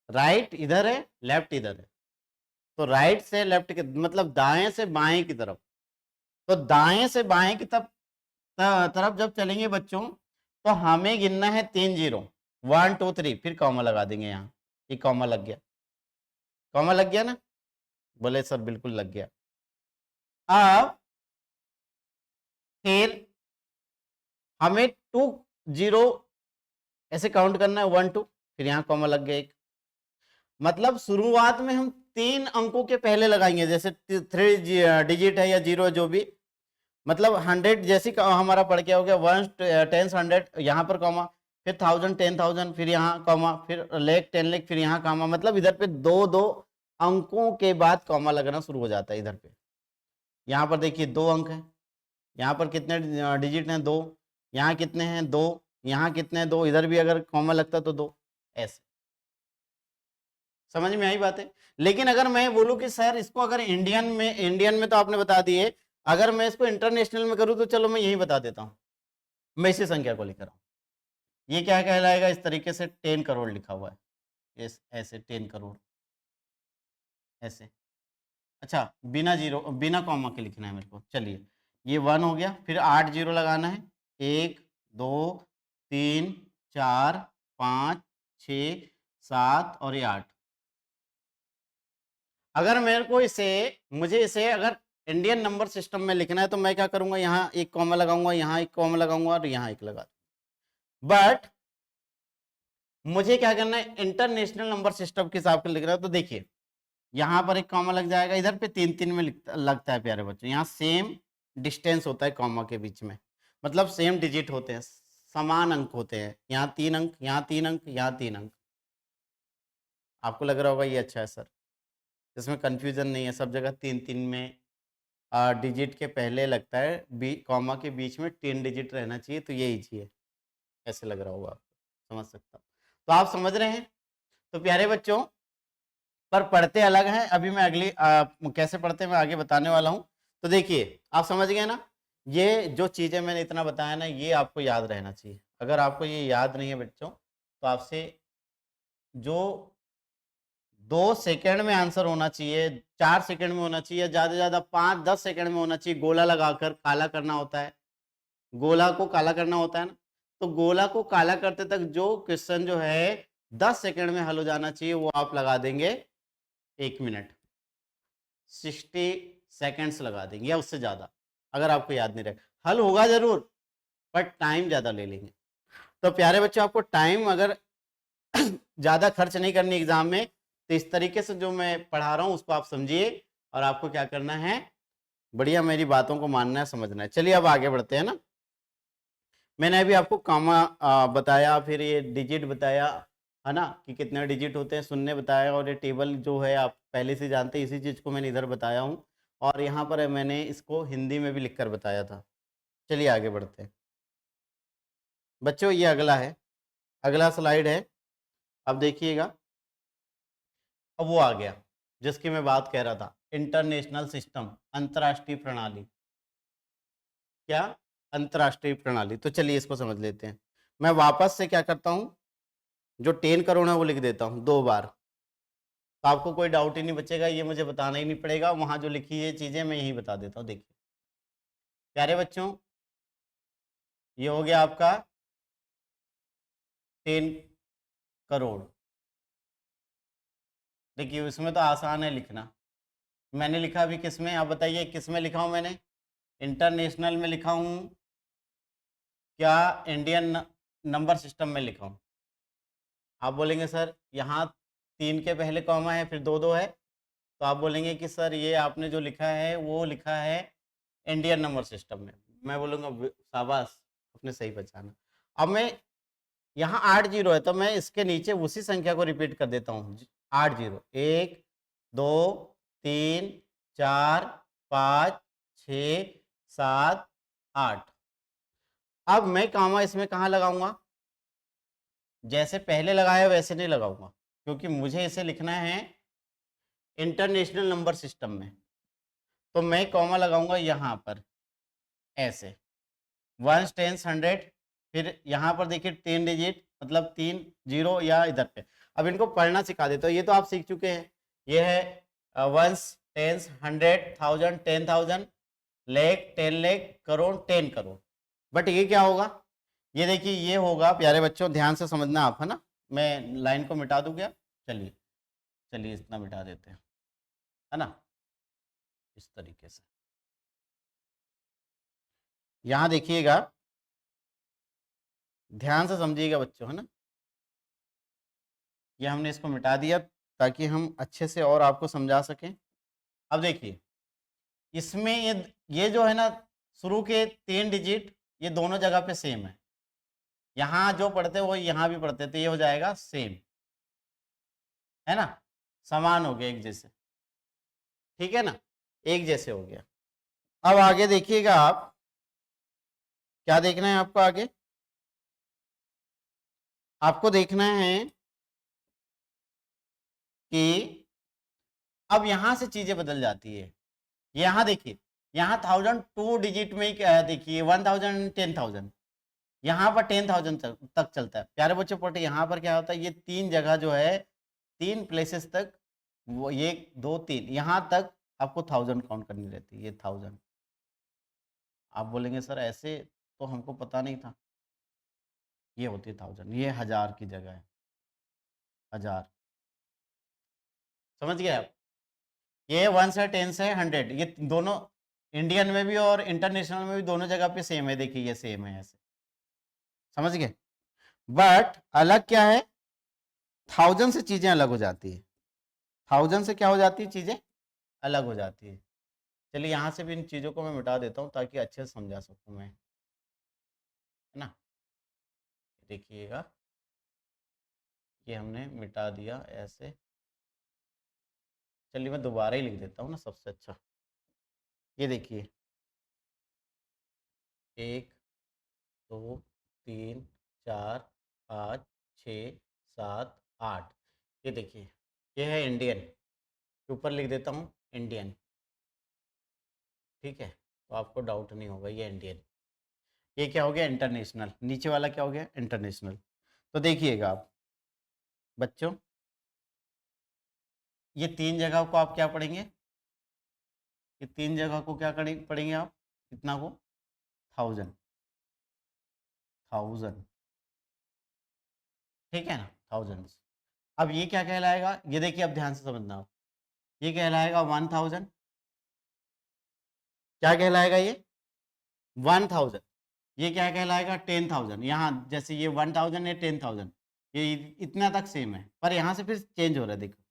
राइट इधर है, लेफ्ट इधर है, तो राइट से लेफ्ट के मतलब दाएं से बाएं की तरफ। तो दाएं से बाएं की तरफ जब चलेंगे बच्चों, तो हमें गिनना है 3 जीरो, 1 2 3, फिर कॉमा लगा देंगे यहाँ। ये कॉमा लग गया, कॉमा लग गया ना, बोले सर बिल्कुल लग गया। अब फिर हमें 2 जीरो ऐसे काउंट करना है, 1 2, फिर यहाँ कॉमा लग गया एक। मतलब शुरुआत में हम 3 अंकों के पहले लगाएंगे, जैसे 3 डिजिट है या जीरो जो भी, मतलब 100 जैसे हमारा पढ़ के हो गया, 1 10 100, यहाँ पर कॉमा, फिर 1000 10,000, फिर यहाँ कॉमा, फिर लेख 10 लेख, फिर यहाँ कॉमा। मतलब इधर पे 2 अंकों के बाद कॉमा लगना शुरू हो जाता है इधर पे। यहाँ पर देखिए 2 अंक है, यहाँ पर कितने डिजिट हैं, 2, यहाँ कितने हैं, 2, यहाँ कितने हैं, 2, इधर भी अगर कॉमा लगता तो 2, ऐसे। समझ में आई बात है। लेकिन अगर मैं बोलूं कि सर इसको अगर इंडियन में तो आपने बता दिए, अगर मैं इसको इंटरनेशनल में करूं तो चलो मैं यही बता देता हूं, मैं इसी संख्या को लिख रहा हूं। ये क्या कहलाएगा, इस तरीके से 10 करोड़ लिखा हुआ है, ऐसे 10 करोड़ ऐसे। अच्छा, बिना जीरो बिना कॉमा के लिखना है मेरे को। चलिए, ये 1 हो गया, फिर 8 जीरो लगाना है, 1 2 3 4 5 6 7 और ये 8। अगर मेरे को मुझे इसे अगर इंडियन नंबर सिस्टम में लिखना है तो मैं क्या करूंगा, यहाँ एक कॉमा लगाऊंगा, यहाँ एक कॉमा लगाऊंगा और यहाँ एक लगा। बट मुझे क्या करना है, इंटरनेशनल नंबर सिस्टम के हिसाब से लिखना है। तो देखिए यहाँ पर एक कॉमा लग जाएगा, इधर पे 3 3 में लगता है प्यारे बच्चों। यहाँ सेम डिस्टेंस होता है कॉमा के बीच में, मतलब सेम डिजिट होते हैं, समान अंक होते हैं, यहाँ 3 अंक, यहाँ 3 अंक, यहाँ 3 अंक। आपको लग रहा होगा ये अच्छा है सर, इसमें कंफ्यूजन नहीं है, सब जगह 3 3 में डिजिट के पहले लगता है, कॉमा के बीच में 3 डिजिट रहना चाहिए, तो ये इजी है, ऐसे लग रहा होगा आपको, समझ सकता हूँ। तो आप समझ रहे हैं। तो प्यारे बच्चों, पर पढ़ते अलग हैं, अभी मैं कैसे पढ़ते हैं मैं आगे बताने वाला हूँ। तो देखिए आप समझ गए ना, ये जो चीज़ें मैंने इतना बताया ना, ये आपको याद रहना चाहिए। अगर आपको ये याद नहीं है बच्चों, तो आपसे जो 2 सेकंड में आंसर होना चाहिए, 4 सेकंड में होना चाहिए, ज़्यादा से ज़्यादा 5-10 सेकंड में होना चाहिए, गोला लगाकर काला करना होता है, गोला को काला करना होता है ना, तो गोला को काला करते तक जो क्वेश्चन जो है 10 सेकंड में हल हो जाना चाहिए, वो आप लगा देंगे 1 मिनट, 60 सेकंड्स लगा देंगे या उससे ज़्यादा, अगर आपको याद नहीं रहे। हल होगा जरूर, बट टाइम ज़्यादा ले लेंगे। तो प्यारे बच्चों, आपको टाइम अगर ज़्यादा खर्च नहीं करनी एग्जाम में, तो इस तरीके से जो मैं पढ़ा रहा हूँ उसको आप समझिए, और आपको क्या करना है, बढ़िया मेरी बातों को मानना है, समझना है। चलिए अब आगे बढ़ते हैं ना। मैंने अभी आपको कामा बताया, फिर ये डिजिट बताया है ना, कि कितने डिजिट होते हैं, शून्य बताया, और ये टेबल जो है आप पहले से जानते हैं, इसी चीज़ को मैंने इधर बताया हूँ, और यहाँ पर मैंने इसको हिंदी में भी लिखकर बताया था। चलिए आगे बढ़ते हैं बच्चों, ये अगला है, अगला स्लाइड है, अब देखिएगा। अब वो आ गया जिसकी मैं बात कह रहा था, इंटरनेशनल सिस्टम, अंतर्राष्ट्रीय प्रणाली। क्या? अंतर्राष्ट्रीय प्रणाली। तो चलिए इसको समझ लेते हैं। मैं वापस से क्या करता हूं, जो 10 करोड़ है वो लिख देता हूं 2 बार, तो आपको कोई डाउट ही नहीं बचेगा, ये मुझे बताना ही नहीं पड़ेगा, वहां जो लिखी है चीजें मैं यही बता देता हूं। देखिए प्यारे बच्चों, ये हो गया आपका 10 करोड़। देखिए इसमें तो आसान है लिखना, मैंने लिखा अभी किस में, आप बताइए किस में लिखा हूं मैंने, इंटरनेशनल में लिखा हूं, क्या इंडियन नंबर सिस्टम में लिखा हूं? आप बोलेंगे सर यहाँ 3 के पहले कॉमा है, फिर 2 2 है, तो आप बोलेंगे कि सर ये आपने जो लिखा है वो लिखा है इंडियन नंबर सिस्टम में। मैं बोलूँगा शाबाश, आपने सही पहचाना। अब मैं यहाँ 8 जीरो है, तो मैं इसके नीचे उसी संख्या को रिपीट कर देता हूँ, 8 जीरो, 1 2 3 4 5 6 7 8। अब मैं कामा इसमें कहाँ लगाऊंगा, जैसे पहले लगाया वैसे नहीं लगाऊंगा, क्योंकि मुझे इसे लिखना है इंटरनेशनल नंबर सिस्टम में। तो मैं कॉमा लगाऊंगा यहाँ पर ऐसे, 1 10 100, फिर यहाँ पर देखिए 3 डिजिट, मतलब 3 जीरो या इधर पे। अब इनको पढ़ना सिखा देता हूँ, ये तो आप सीख चुके हैं। ये है 1 10 100 1000 10,000, लेख 10 लेख, करोड़ 10 करोड़। बट ये क्या होगा, ये देखिए ये होगा, प्यारे बच्चों ध्यान से समझना आप, है ना। मैं लाइन को मिटा दूं क्या? चलिए चलिए इतना मिटा देते हैं, है ना, इस तरीके से। यहाँ देखिएगा, ध्यान से समझिएगा बच्चों, है ना। ये हमने इसको मिटा दिया ताकि हम अच्छे से और आपको समझा सकें। अब देखिए इसमें ये जो है ना, शुरू के 3 डिजिट ये दोनों जगह पे सेम है, यहाँ जो पढ़ते वो यहाँ भी पढ़ते, तो ये हो जाएगा सेम, है ना, समान हो गया, एक जैसे, ठीक है ना, एक जैसे हो गया। अब आगे देखिएगा आप, क्या देखना है आपको आगे, आपको देखना है कि अब यहां से चीजें बदल जाती है। यहाँ देखिए, यहाँ 1000 2 डिजिट में ही क्या है, देखिए 1000 10,000, यहाँ पर 10,000 तक चलता है। प्यारे बच्चों पढ़े, यहाँ पर क्या होता है, ये 3 जगह जो है, 3 प्लेसेस तक, वो 1 2 3 यहाँ तक आपको 1000 काउंट करनी रहती है, ये 1000। आप बोलेंगे सर ऐसे तो हमको पता नहीं था, ये होती है 1000, ये 1000 की जगह है, 1000, समझ गए आप। ये 1 से 10 से 100, ये दोनों इंडियन में भी और इंटरनेशनल में भी दोनों जगह पे सेम है, देखिए ये सेम है ऐसे, समझ गए। बट अलग क्या है, 1000 से चीजें अलग हो जाती है, 1000 से क्या हो जाती है, चीजें अलग हो जाती है। चलिए यहाँ से भी इन चीज़ों को मैं मिटा देता हूँ ताकि अच्छे से समझा सकूँ मैं, है ना। देखिएगा, ये हमने मिटा दिया ऐसे। चलिए मैं दोबारा ही लिख देता हूँ ना, सबसे अच्छा। ये देखिए 1 2 3 4 5 6 7 8। ये देखिए, ये है इंडियन, ऊपर लिख देता हूँ इंडियन, ठीक है, तो आपको डाउट नहीं होगा, ये इंडियन। ये क्या हो गया, इंटरनेशनल। नीचे वाला क्या हो गया, इंटरनेशनल। तो देखिएगा आप बच्चों, ये 3 जगह को आप क्या पढ़ेंगे, ये 3 जगह को क्या पढ़ेंगे आप, कितना को, 1000, 1000, ठीक है ना, 1000। अब ये क्या कहलाएगा, ये देखिए, अब ध्यान से समझना आप, ये कहलाएगा 1000। क्या कहलाएगा ये, 1000। ये क्या कहलाएगा, 10,000। यहाँ जैसे ये 1000 या 10,000, ये इतना तक सेम है, पर यहाँ से फिर चेंज हो रहा है। देखो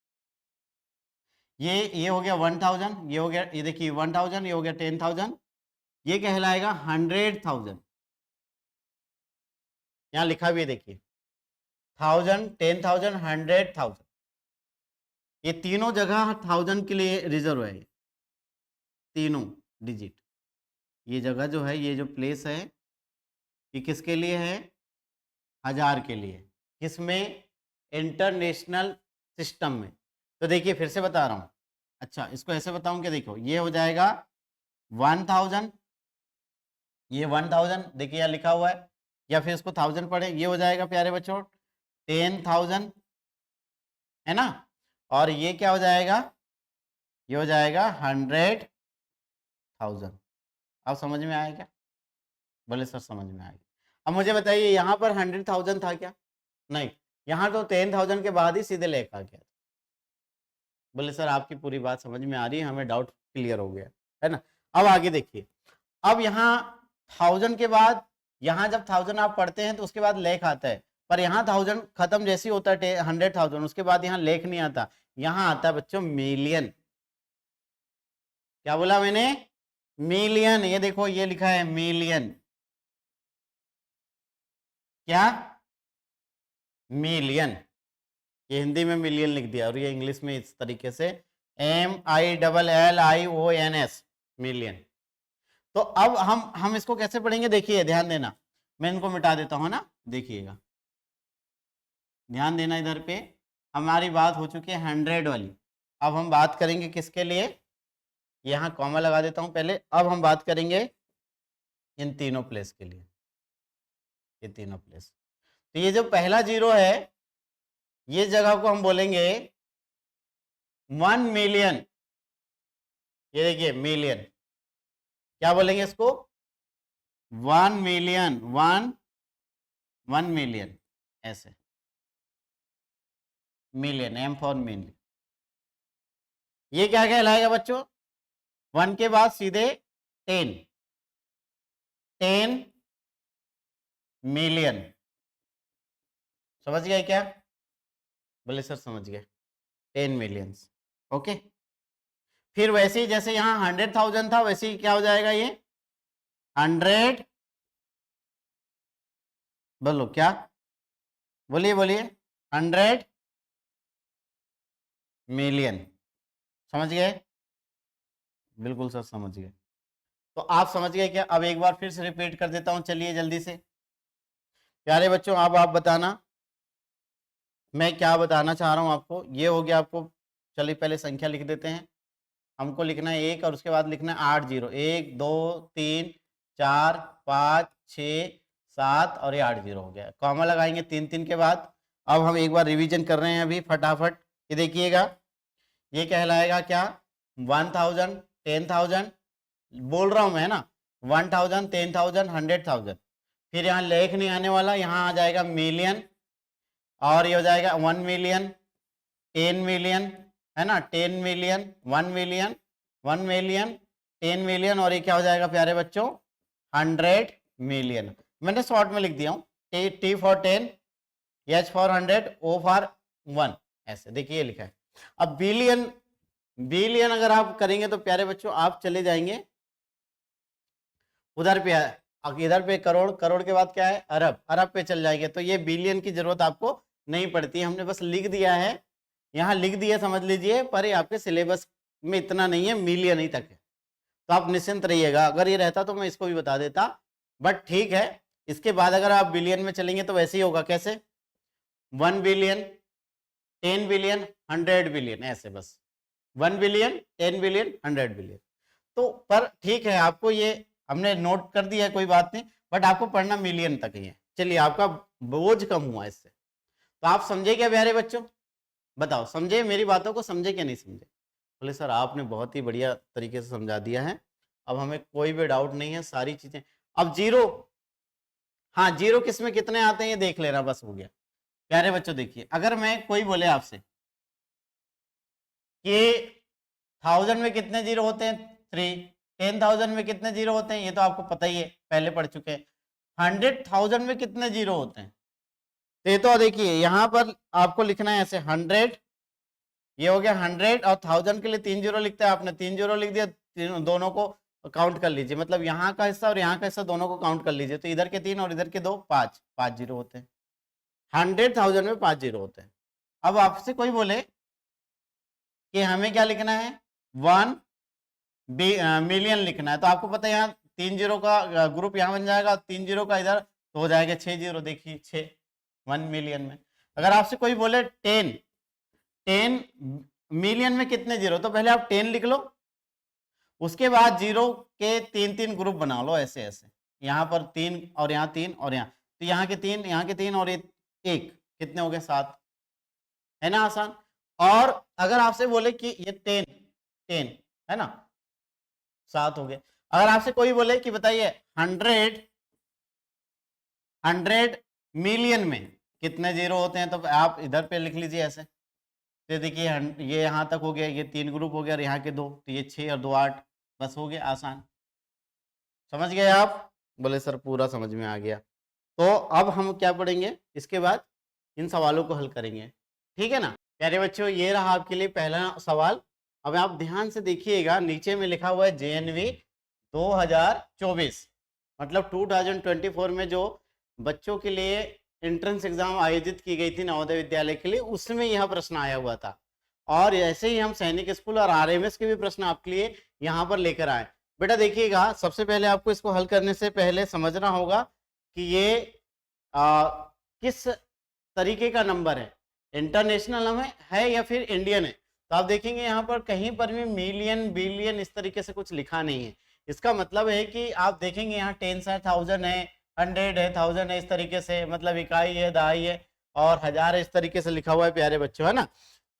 ये हो गया 1000, ये हो गया, ये देखिए 1000, ये हो गया 10,000। ये कहलाएगा 100,000। यहाँ लिखा भी है देखिए, 1000, 10,000, 100,000। ये तीनों जगह 1000 के लिए रिजर्व है, तीनों डिजिट। ये जगह जो है, ये जो प्लेस है, ये किसके लिए है, 1000 के लिए। किसमें, इंटरनेशनल सिस्टम में। तो देखिए फिर से बता रहा हूँ, अच्छा इसको ऐसे बताऊं कि देखो, ये हो जाएगा 1000, ये 1000 देखिए यहाँ लिखा हुआ है, या फिर इसको 1000 पढ़े, ये हो जाएगा प्यारे बच्चों 10,000, है ना। और ये क्या हो जाएगा, ये हो जाएगा 100,000। अब समझ में आया क्या, बोले सर समझ में आ गया। अब मुझे बताइए, यहाँ पर 100,000 था क्या, नहीं, यहाँ तो 10,000 के बाद ही सीधे लेखा आ गया। बोले सर आपकी पूरी बात समझ में आ रही है, हमें डाउट क्लियर हो गया, है ना। अब आगे देखिए, अब यहाँ 1000 के बाद, यहाँ जब 1000 आप पढ़ते हैं तो उसके बाद लेख आता है, पर यहाँ 1000 खत्म जैसे ही होता है 100,000, उसके बाद यहाँ लेख नहीं आता, यहाँ आता है बच्चों मिलियन। क्या बोला मैंने, मिलियन। ये देखो ये लिखा है मिलियन, क्या, मिलियन। ये हिंदी में मिलियन लिख दिया, और ये इंग्लिश में इस तरीके से MILLIONS, मिलियन। तो अब हम इसको कैसे पढ़ेंगे, देखिए ध्यान देना, मैं इनको मिटा देता हूं ना, देखिएगा ध्यान देना इधर पे। हमारी बात हो चुकी है 100 वाली, अब हम बात करेंगे किसके लिए, यहाँ कॉमा लगा देता हूं पहले। अब हम बात करेंगे इन तीनों प्लेस के लिए, ये तीनों प्लेस। तो ये जो पहला 0 है, ये जगह को हम बोलेंगे 1 मिलियन। ये देखिए मिलियन, क्या बोलेंगे इसको, 1 मिलियन, 1 मिलियन, ऐसे मिलियन, M फॉर मिलियन। ये क्या कहलाएगा बच्चों, 1 के बाद सीधे 10, 10 मिलियन। समझ गए क्या, बोले सर समझ गए, 10 मिलियंस, ओके। फिर वैसे ही जैसे यहाँ 100,000 था, वैसे ही क्या हो जाएगा ये 100, बोलो क्या, बोलिए बोलिए, 100 मिलियन। समझ गए, बिल्कुल सर समझ गए। तो आप समझ गए क्या, अब एक बार फिर से रिपीट कर देता हूं, चलिए जल्दी से प्यारे बच्चों। अब आप बताना मैं क्या बताना चाह रहा हूं आपको। ये हो गया आपको, चलिए पहले संख्या लिख देते हैं। हमको लिखना है 1, और उसके बाद लिखना है 8 0, 1 2 3 4 5 6 7, और ये 8 0 हो गया। कॉमा लगाएंगे 3 3 के बाद। अब हम एक बार रिवीजन कर रहे हैं अभी फटाफट, ये देखिएगा, ये कहलाएगा क्या, 1000, 10,000, बोल रहा हूं मैं ना, 1000, 10,000, 100,000। फिर यहाँ लेख नहीं आने वाला, यहाँ आ जाएगा मिलियन, और ये हो जाएगा 1 मिलियन, 10 मिलियन, है ना, 10 मिलियन, 1 मिलियन, 1 मिलियन, 10 मिलियन, और ये क्या हो जाएगा प्यारे बच्चों, 100 मिलियन। मैंने शॉर्ट में लिख दिया हूँ, T for 10, H for 100, O for 1, ऐसे देखिए ये लिखा है। अब बिलियन, बिलियन अगर आप करेंगे तो प्यारे बच्चों आप चले जाएंगे उधर पे, अब इधर पे करोड़, करोड़ के बाद क्या है अरब, अरब पे चल जाएंगे। तो ये बिलियन की जरूरत आपको नहीं पड़ती, हमने बस लिख दिया है, यहाँ लिख दिया समझ लीजिए, पर ये आपके सिलेबस में इतना नहीं है, मिलियन ही तक है। तो आप निश्चिंत रहिएगा, अगर ये रहता तो मैं इसको भी बता देता, बट ठीक है। इसके बाद अगर आप बिलियन में चलेंगे तो वैसे ही होगा, कैसे 1 बिलियन, 10 बिलियन, 100 बिलियन, ऐसे बस 1 बिलियन, 10 बिलियन, 100 बिलियन। तो पर ठीक है, आपको ये हमने नोट कर दिया है, कोई बात नहीं, बट आपको पढ़ना मिलियन तक ही है। चलिए, आपका बोझ कम हुआ इससे। तो आप समझे क्या प्यारे बच्चों, बताओ समझे मेरी बातों को, समझे क्या नहीं समझे? बोले सर आपने बहुत ही बढ़िया तरीके से समझा दिया है, अब हमें कोई भी डाउट नहीं है, सारी चीजें। अब जीरो, हाँ जीरो किस में कितने आते हैं ये देख लेना, बस हो गया। प्यारे बच्चों देखिए, अगर मैं कोई बोले आपसे कि 1000 में कितने जीरो होते हैं 3, 10,000 में कितने जीरो होते हैं ये तो आपको पता ही है, पहले पढ़ चुके हैं। 100,000 में कितने जीरो होते हैं, तो ये तो देखिए यहां पर आपको लिखना है ऐसे 100, ये हो गया 100, और 1000 के लिए 3 जीरो लिखते हैं आपने, 3 जीरो लिख दिया, दोनों को काउंट कर लीजिए, मतलब यहाँ का हिस्सा और यहाँ का हिस्सा दोनों को काउंट कर लीजिए, तो इधर के 3 और इधर के 2, 5, 5 जीरो होते हैं। 100,000 में 5 जीरो होते हैं। अब आपसे कोई बोले कि हमें क्या लिखना है 1 मिलियन लिखना है, तो आपको पता है यहाँ 3 जीरो का ग्रुप यहाँ बन जाएगा, 3 जीरो का इधर, तो हो जाएगा 6 जीरो, देखिए 6, 1 मिलियन में। अगर आपसे कोई बोले 10 मिलियन में कितने जीरो, तो पहले आप 10 लिख लो, उसके बाद जीरो के 3-3 ग्रुप बना लो, ऐसे ऐसे, यहाँ पर 3 और यहाँ 3 और यहाँ, तो यहाँ के 3, यहाँ के 3 और एक, कितने हो गए 7, है ना आसान। और अगर आपसे बोले कि ये 10 है ना, 7 हो गए। अगर आपसे कोई बोले कि बताइए 100 मिलियन में कितने जीरो होते हैं, तो आप इधर पे लिख लीजिए ऐसे, तो देखिए ये यहाँ तक हो गया, ये 3 ग्रुप हो गया, और यहाँ के 2, तो ये 6 और 2 8, बस हो गया आसान। समझ गए आप? बोले सर पूरा समझ में आ गया। तो अब हम क्या पढ़ेंगे इसके बाद, इन सवालों को हल करेंगे, ठीक है ना प्यारे बच्चों। ये रहा आपके लिए पहला सवाल। अब आप ध्यान से देखिएगा, नीचे में लिखा हुआ है JNV 2024, मतलब 2024 में जो बच्चों के लिए एंट्रेंस एग्जाम आयोजित की गई थी नवोदय विद्यालय के लिए, उसमें यह प्रश्न आया हुआ था। और ऐसे ही हम सैनिक स्कूल और RMS के भी प्रश्न आपके लिए यहाँ पर लेकर आए। बेटा देखिएगा, सबसे पहले आपको इसको हल करने से पहले समझना होगा कि ये किस तरीके का नंबर है, इंटरनेशनल है या फिर इंडियन है। तो आप देखेंगे यहाँ पर कहीं पर भी मिलियन बिलियन इस तरीके से कुछ लिखा नहीं है। इसका मतलब है कि आप देखेंगे यहाँ 10 है, 1000 है, 100 है, 1000 है, इस तरीके से, मतलब इकाई है, दहाई है, और हजार है, इस तरीके से लिखा हुआ है प्यारे बच्चों, है ना।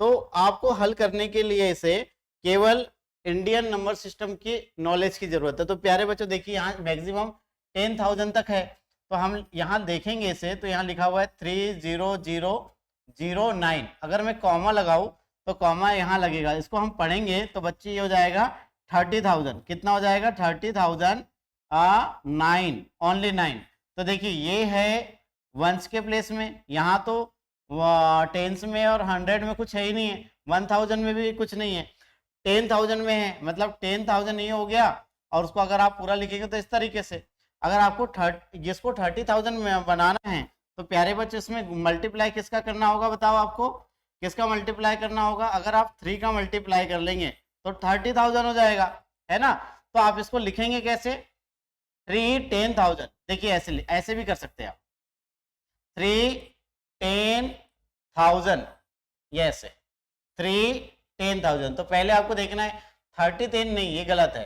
तो आपको हल करने के लिए इसे केवल इंडियन नंबर सिस्टम की नॉलेज की जरूरत है। तो प्यारे बच्चों देखिए, यहाँ मैक्सिमम 10,000 तक है, तो हम यहाँ देखेंगे इसे, तो यहाँ लिखा हुआ है 30009। अगर मैं कॉमा लगाऊं तो कॉमा यहाँ लगेगा, इसको हम पढ़ेंगे तो बच्चे ये हो जाएगा 30,000। कितना हो जाएगा 30,000 9, ओनली 9। तो देखिए ये है वंस के प्लेस में, यहाँ तो टेंस में और 100 में कुछ है ही नहीं है, 1000 में भी कुछ नहीं है, 10,000 में है, मतलब 10,000 ये हो गया। और उसको अगर आप पूरा लिखेंगे तो इस तरीके से, अगर आपको जिसको 30,000 में बनाना है, तो प्यारे बच्चे इसमें मल्टीप्लाई किसका करना होगा, बताओ आपको किसका मल्टीप्लाई करना होगा। अगर आप 3 का मल्टीप्लाई कर लेंगे तो 30,000 हो जाएगा, है ना। तो आप इसको लिखेंगे कैसे, 3 10,000, देखिए ऐसे ऐसे भी कर सकते हैं आप, 3 10,000, ये ऐसे 3 10,000। तो पहले आपको देखना है 30 नहीं, ये गलत है,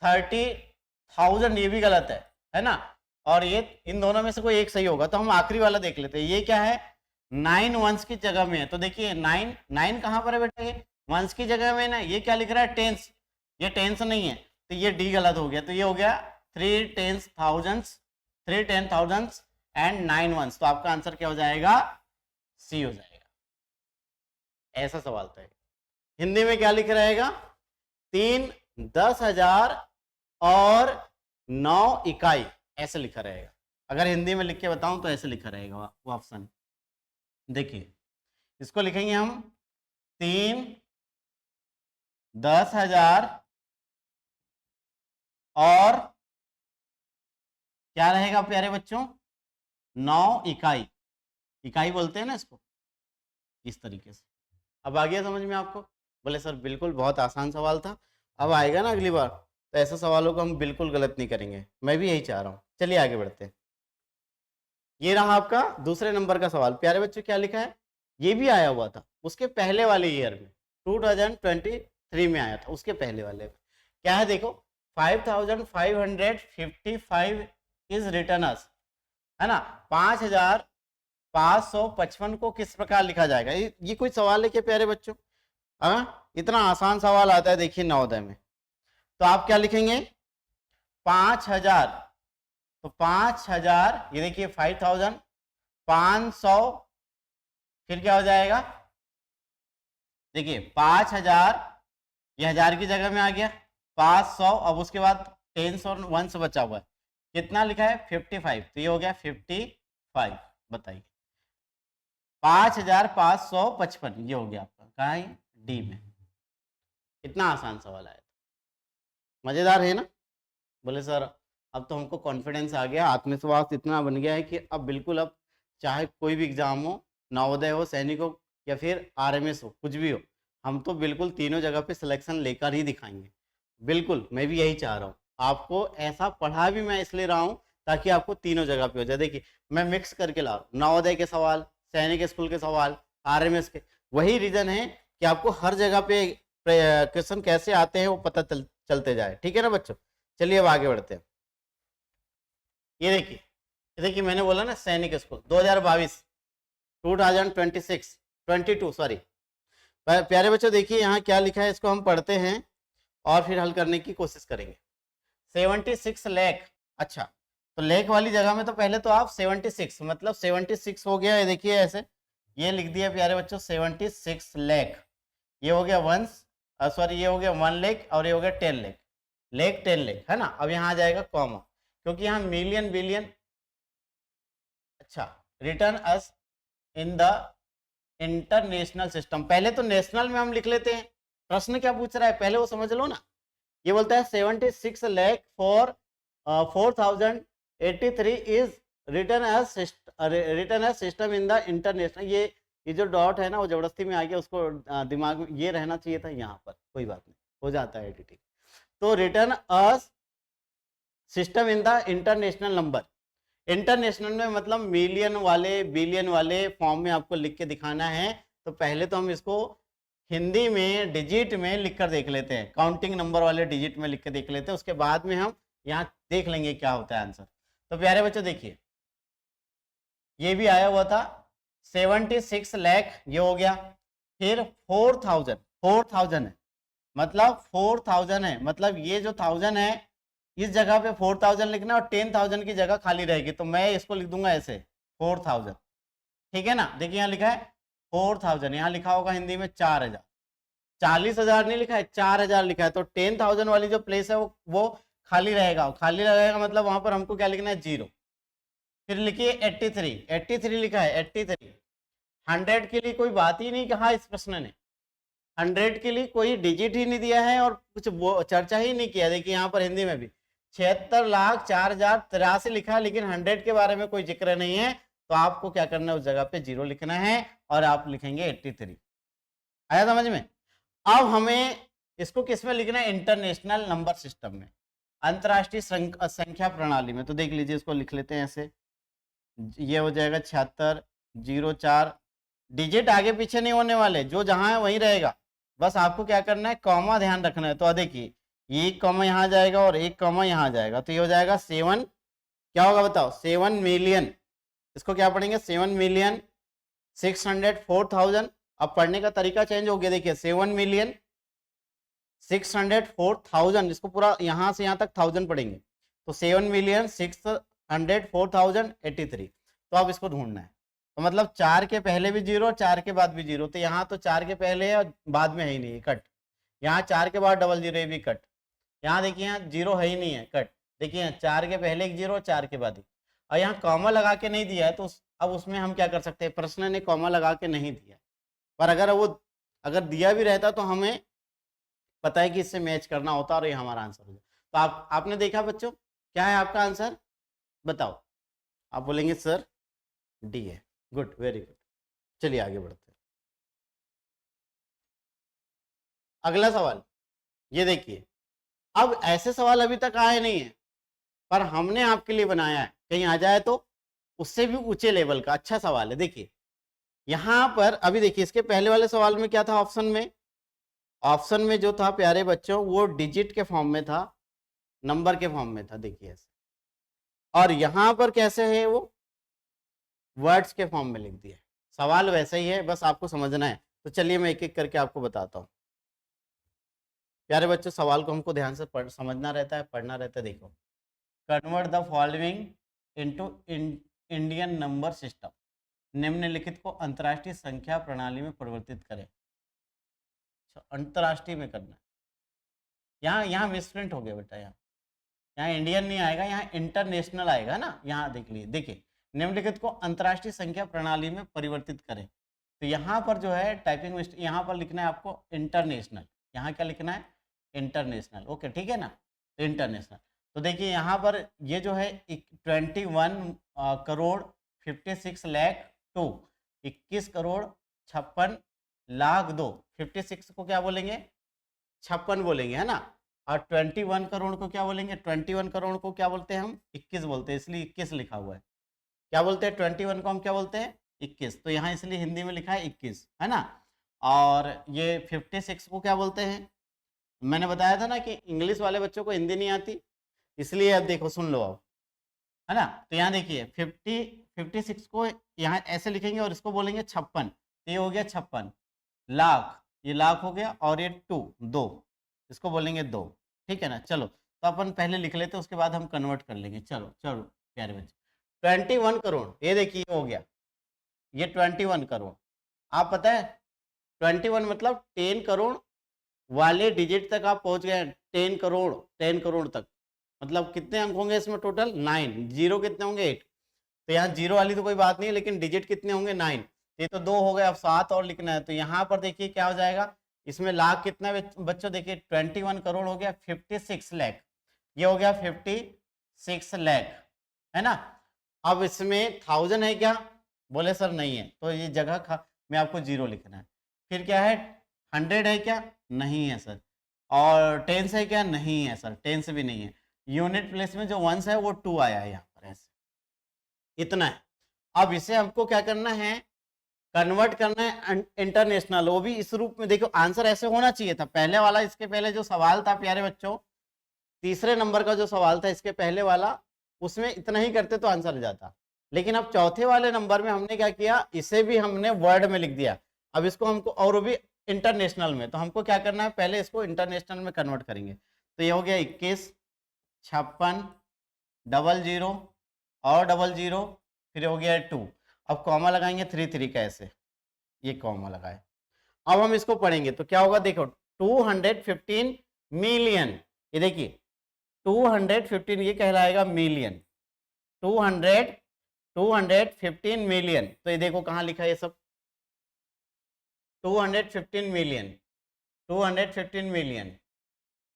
30,000 ये भी गलत है ना। और ये इन दोनों में से कोई एक सही होगा, तो हम आखिरी वाला देख लेते हैं, ये क्या है 9 वंस की जगह में है। तो देखिए 9 कहां पर है बेटा, ये वंस की जगह में ना, ये क्या लिख रहा है टेंस, ये टेंस नहीं है, तो ये डी गलत हो गया। तो ये हो गया 3 10,000 एंड 9 वंस, तो आपका आंसर क्या हो जाएगा, सी हो जाएगा। ऐसा सवाल था। हिंदी में क्या लिख रहेगा, 3 10,000 और 9 इकाई, ऐसे लिखा रहेगा। अगर हिंदी में लिख के बताऊं तो ऐसे लिखा रहेगा वो ऑप्शन। देखिए इसको लिखेंगे हम 3 10,000 और क्या रहेगा प्यारे बच्चों, 9 इकाई, इकाई बोलते हैं ना इसको, इस तरीके से। अब आ गया समझ में आपको? बोले सर बिल्कुल बहुत आसान सवाल था, अब आएगा ना अगली बार तो ऐसे सवालों को हम बिल्कुल गलत नहीं करेंगे, मैं भी यही चाह रहा हूँ। चलिए आगे बढ़ते हैं। ये रहा आपका दूसरे नंबर का सवाल। प्यारे बच्चों क्या लिखा है, ये भी आया हुआ था उसके पहले वाले ईयर में, 2023 में आया था, उसके पहले वाले में क्या है देखो, 5555 इज रिटर्न अस, है ना, 5555 को किस प्रकार लिखा जाएगा? ये कोई सवाल है क्या प्यारे बच्चों? हाँ, इतना आसान सवाल आता है देखिए नवोदय में। तो आप क्या लिखेंगे, 5000, तो 5000, ये देखिए 5500, फिर क्या हो जाएगा, देखिए 5000, ये हजार की जगह में आ गया, 500, अब उसके बाद 10 और 1 बचा हुआ है, कितना लिखा है 55, तो ये हो गया 55। बताइए 5555, ये हो गया आपका, कहाँ है, डी में। इतना आसान सवाल आया था, मजेदार है ना? बोले सर अब तो हमको कॉन्फिडेंस आ गया, आत्मविश्वास इतना बन गया है कि अब बिल्कुल, अब चाहे कोई भी एग्जाम हो, नवोदय हो, सैनिक हो, या फिर आरएमएस हो, कुछ भी हो, हम तो बिल्कुल तीनों जगह पे सिलेक्शन लेकर ही दिखाएंगे। बिल्कुल मैं भी यही चाह रहा हूँ, आपको ऐसा पढ़ा भी मैं इसलिए रहा हूँ ताकि आपको तीनों जगह पे हो जाए। देखिए मैं मिक्स करके ला रहा हूँ, नवोदय के सवाल, सैनिक स्कूल के सवाल, आरएमएस के। वही रीजन है कि आपको हर जगह पे क्वेश्चन कैसे आते हैं वो पता चलते जाए, ठीक है ना बच्चों? चलिए अब आगे बढ़ते हैं। ये देखिए मैंने बोला ना सैनिक स्कूल 2022, 22 सॉरी। प्यारे बच्चों देखिए यहाँ क्या लिखा है, इसको हम पढ़ते हैं और फिर हल करने की कोशिश करेंगे। 76 लाख, अच्छा तो लेख वाली जगह में तो पहले तो आप 76, मतलब 76 हो गया, ये देखिए ऐसे ये लिख दिया प्यारे बच्चों 76 लाख, ये हो गया 1, सॉरी ये हो गया 1 लाख, और ये हो गया 10 लाख, लेख 10 लाख, है ना। अब यहाँ आ जाएगा कॉमा, क्योंकि यहाँ मिलियन बिलियन, अच्छा return us in the international system, पहले तो नेशनल में हम लिख लेते हैं, प्रश्न क्या पूछ रहा है पहले वो समझ लो ना। ये बोलता है 76 lakh for 4083 is return as system in the international, ये जो डॉट है ना वो जबरदस्ती में आ गया, उसको दिमाग में ये रहना चाहिए था यहाँ पर, कोई बात नहीं, हो जाता है एडिटिंग। तो return us system in the international number, international में मतलब मिलियन वाले बिलियन वाले फॉर्म में आपको लिख के दिखाना है। तो पहले तो हम इसको हिंदी में डिजिट में लिख कर देख लेते हैं, काउंटिंग नंबर वाले डिजिट में लिख के देख लेते हैं, उसके बाद में हम यहाँ देख लेंगे क्या होता है आंसर। तो प्यारे बच्चों देखिए ये भी आया हुआ था 76 लाख, ये हो गया, फिर 4000 है, मतलब 4000 है, मतलब ये जो 1000 है इस जगह पे 4000 लिखना और 10,000 की जगह खाली रहेगी, तो मैं इसको लिख दूंगा ऐसे 4000, ठीक है ना। देखिए यहाँ लिखा है 4000, यहाँ लिखा होगा हिंदी में 4000, 40,000 नहीं लिखा है, 4000 लिखा है, तो 10,000 वाली जो प्लेस है वो खाली रहेगा, खाली रहेगा मतलब वहां पर हमको क्या लिखना है, 0। फिर लिखिए 83 लिखा है, 83, 100 के लिए कोई बात ही नहीं कहा इस प्रश्न ने, 100 के लिए कोई डिजिट ही नहीं दिया है और कुछ चर्चा ही नहीं किया। देखिए यहाँ पर हिंदी में भी 76,04,083 लिखा है, लेकिन 100 के बारे में कोई जिक्र नहीं है, तो आपको क्या करना है, उस जगह पे 0 लिखना है और आप लिखेंगे 83। आया समझ में? अब हमें इसको किस में लिखना है, इंटरनेशनल नंबर सिस्टम में, अंतरराष्ट्रीय संख्या प्रणाली में। तो देख लीजिए इसको लिख लेते हैं ऐसे, ये हो जाएगा 7604, डिजिट आगे पीछे नहीं होने वाले, जो जहां है वहीं रहेगा, बस आपको क्या करना है, कॉमा ध्यान रखना है। तो देखिए एक कॉमा यहाँ जाएगा और एक कॉमा यहाँ जाएगा, तो ये हो जाएगा 7, क्या होगा बताओ, 7 मिलियन, इसको क्या पढ़ेंगे 7,604,000। अब पढ़ने का तरीका चेंज हो गया, देखिए 7,604,000, इसको पूरा यहाँ से यहाँ तक 1000 पढ़ेंगे, तो 7,604,083। तो अब इसको ढूंढना है, तो मतलब 4 के पहले भी 0, 4 के बाद भी 0, तो यहाँ तो 4 के पहले है और बाद में है ही नहीं, कट। यहाँ 4 के बाद डबल 0 भी कट, यहाँ देखिए यहाँ 0 है ही नहीं है, कट। देखिए 4 के पहले एक 0, 4 के बाद ही, और यहाँ कॉमा लगा के नहीं दिया है, तो अब उसमें हम क्या कर सकते हैं, प्रश्न ने कॉमा लगा के नहीं दिया, पर अगर दिया भी रहता तो हमें पता है कि इससे मैच करना होता और ये हमारा आंसर हो जाए। तो आपने देखा बच्चों क्या है आपका आंसर, बताओ, आप बोलेंगे सर डी है। Good, very good. चलिए आगे बढ़ते हैं। अगला सवाल ये देखिए, अब ऐसे सवाल अभी तक आए नहीं है, पर हमने आपके लिए बनाया है, कहीं आ जाए तो उससे भी ऊंचे लेवल का अच्छा सवाल है। देखिए यहां पर अभी देखिए, इसके पहले वाले सवाल में क्या था ऑप्शन में? ऑप्शन में जो था प्यारे बच्चों, वो डिजिट के फॉर्म में था, नंबर के फॉर्म में था, देखिए ऐसे। और यहां पर कैसे है, वो वर्ड्स के फॉर्म में लिख दिया। सवाल वैसा ही है, बस आपको समझना है। तो चलिए मैं एक एक करके आपको बताता हूँ। प्यारे बच्चों, सवाल को हमको ध्यान से समझना रहता है, पढ़ना रहता है। देखो, convert the following into Indian number system, निम्नलिखित को अंतर्राष्ट्रीय संख्या प्रणाली में परिवर्तित करें। अच्छा, अंतर्राष्ट्रीय में करना है। यहाँ यहाँ मिसप्रिंट हो गया बेटा, यहाँ इंडियन नहीं आएगा, यहाँ इंटरनेशनल आएगा ना। यहाँ देख लीजिए, देखिए निम्नलिखित को अंतर्राष्ट्रीय संख्या प्रणाली में परिवर्तित करें। तो यहाँ पर जो है टाइपिंग मिस्टेक, यहाँ पर लिखना है आपको इंटरनेशनल। यहाँ क्या लिखना है? इंटरनेशनल। ओके, ठीक है ना, तो इंटरनेशनल। तो देखिए यहाँ पर ये जो है 21 करोड़ 56 लाख 2, 21 करोड़ 56 लाख 2, 56 को क्या बोलेंगे? 56 बोलेंगे, है ना। और 21 करोड़ को क्या बोलेंगे? 21 करोड़ को क्या बोलते हैं हम? 21 बोलते हैं, इसलिए 21 लिखा हुआ है। क्या बोलते हैं? 21 को हम क्या बोलते हैं? 21। तो यहाँ इसलिए हिंदी में लिखा है 21, है ना। और ये 56 को क्या बोलते हैं? मैंने बताया था ना कि इंग्लिश वाले बच्चों को हिंदी नहीं आती, इसलिए अब देखो सुन लो अब, है ना। तो यहाँ देखिए 56 को यहाँ ऐसे लिखेंगे और इसको बोलेंगे 56। तो ये हो गया 56 लाख, ये लाख हो गया, और ये 2, इसको बोलेंगे 2। ठीक है ना। चलो, तो अपन पहले लिख लेते हैं, उसके बाद हम कन्वर्ट कर लेंगे। चलो चलो प्यारे बच्चे, 21 करोड़, ये देखिए हो गया, ये 21 करोड़। आप पता है 21 मतलब 10 करोड़ वाले डिजिट तक आप पहुंच गए। 10 करोड़, 10 करोड़ तक, मतलब कितने अंक होंगे इसमें टोटल? 9। जीरो कितने होंगे? 8। तो यहाँ जीरो वाली तो कोई बात नहीं है, लेकिन डिजिट कितने होंगे? 9। ये तो 2 हो गए, अब 7 और लिखना है। तो यहाँ पर देखिए क्या हो जाएगा, इसमें लाख कितना बच्चों? देखिए 21 करोड़ हो गया 56 लाख, ये हो गया 56 लाख, है ना। अब इसमें 1000 है क्या? बोले सर नहीं है, तो ये जगह में आपको जीरो लिखना है। फिर क्या है? 100 है क्या? नहीं है सर। और 10 है क्या? नहीं है सर, 10 भी नहीं है। यूनिट प्लेस में जो 1 है वो 2 आया है यहाँ पर, ऐसे इतना है। अब इसे हमको क्या करना है? कन्वर्ट करना है इंटरनेशनल, वो भी इस रूप में। देखो आंसर ऐसे होना चाहिए था, पहले वाला, इसके पहले जो सवाल था प्यारे बच्चों, तीसरे नंबर का जो सवाल था इसके पहले वाला, उसमें इतना ही करते तो आंसर आ जाता। लेकिन अब चौथे वाले नंबर में हमने क्या किया, इसे भी हमने वर्ड में लिख दिया। अब इसको हमको, और वो भी इंटरनेशनल में, तो हमको क्या करना है, पहले इसको इंटरनेशनल में कन्वर्ट करेंगे। तो ये हो गया 21, 56, 00 और 00, फिर हो गया 2। अब कॉमा लगाएंगे 3 का, ऐसे ये कॉमा लगाए। अब हम इसको पढ़ेंगे तो क्या होगा, देखो 215 मिलियन, ये देखिए 215 ये कहलाएगा मिलियन। 215 मिलियन, तो ये देखो कहाँ लिखा है ये सब, 215 मिलियन, 215 मिलियन,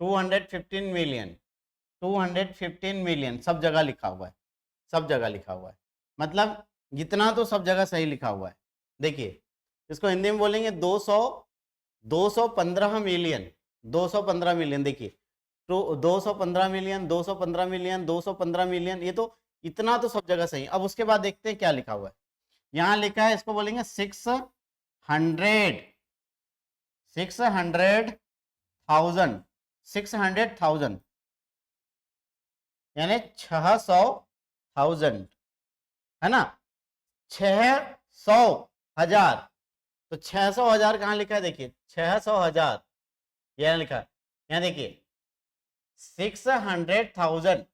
215 मिलियन, 215 मिलियन, सब जगह लिखा हुआ है, सब जगह लिखा हुआ है। मतलब जितना तो सब जगह सही लिखा हुआ है। देखिए इसको हिंदी में बोलेंगे 215 मिलियन, 215 मिलियन। देखिए तो 215 मिलियन, 215 मिलियन, 215 मिलियन, ये तो इतना तो सब जगह सही। अब उसके बाद देखते हैं क्या लिखा हुआ है। यहाँ लिखा है, इसको बोलेंगे 600,000, 600,000 यानी 600,000, है ना। 600,000, तो 600,000 कहाँ लिखा है? देखिए 600,000 यहाँ लिखा है। यहाँ देखिए 600,000,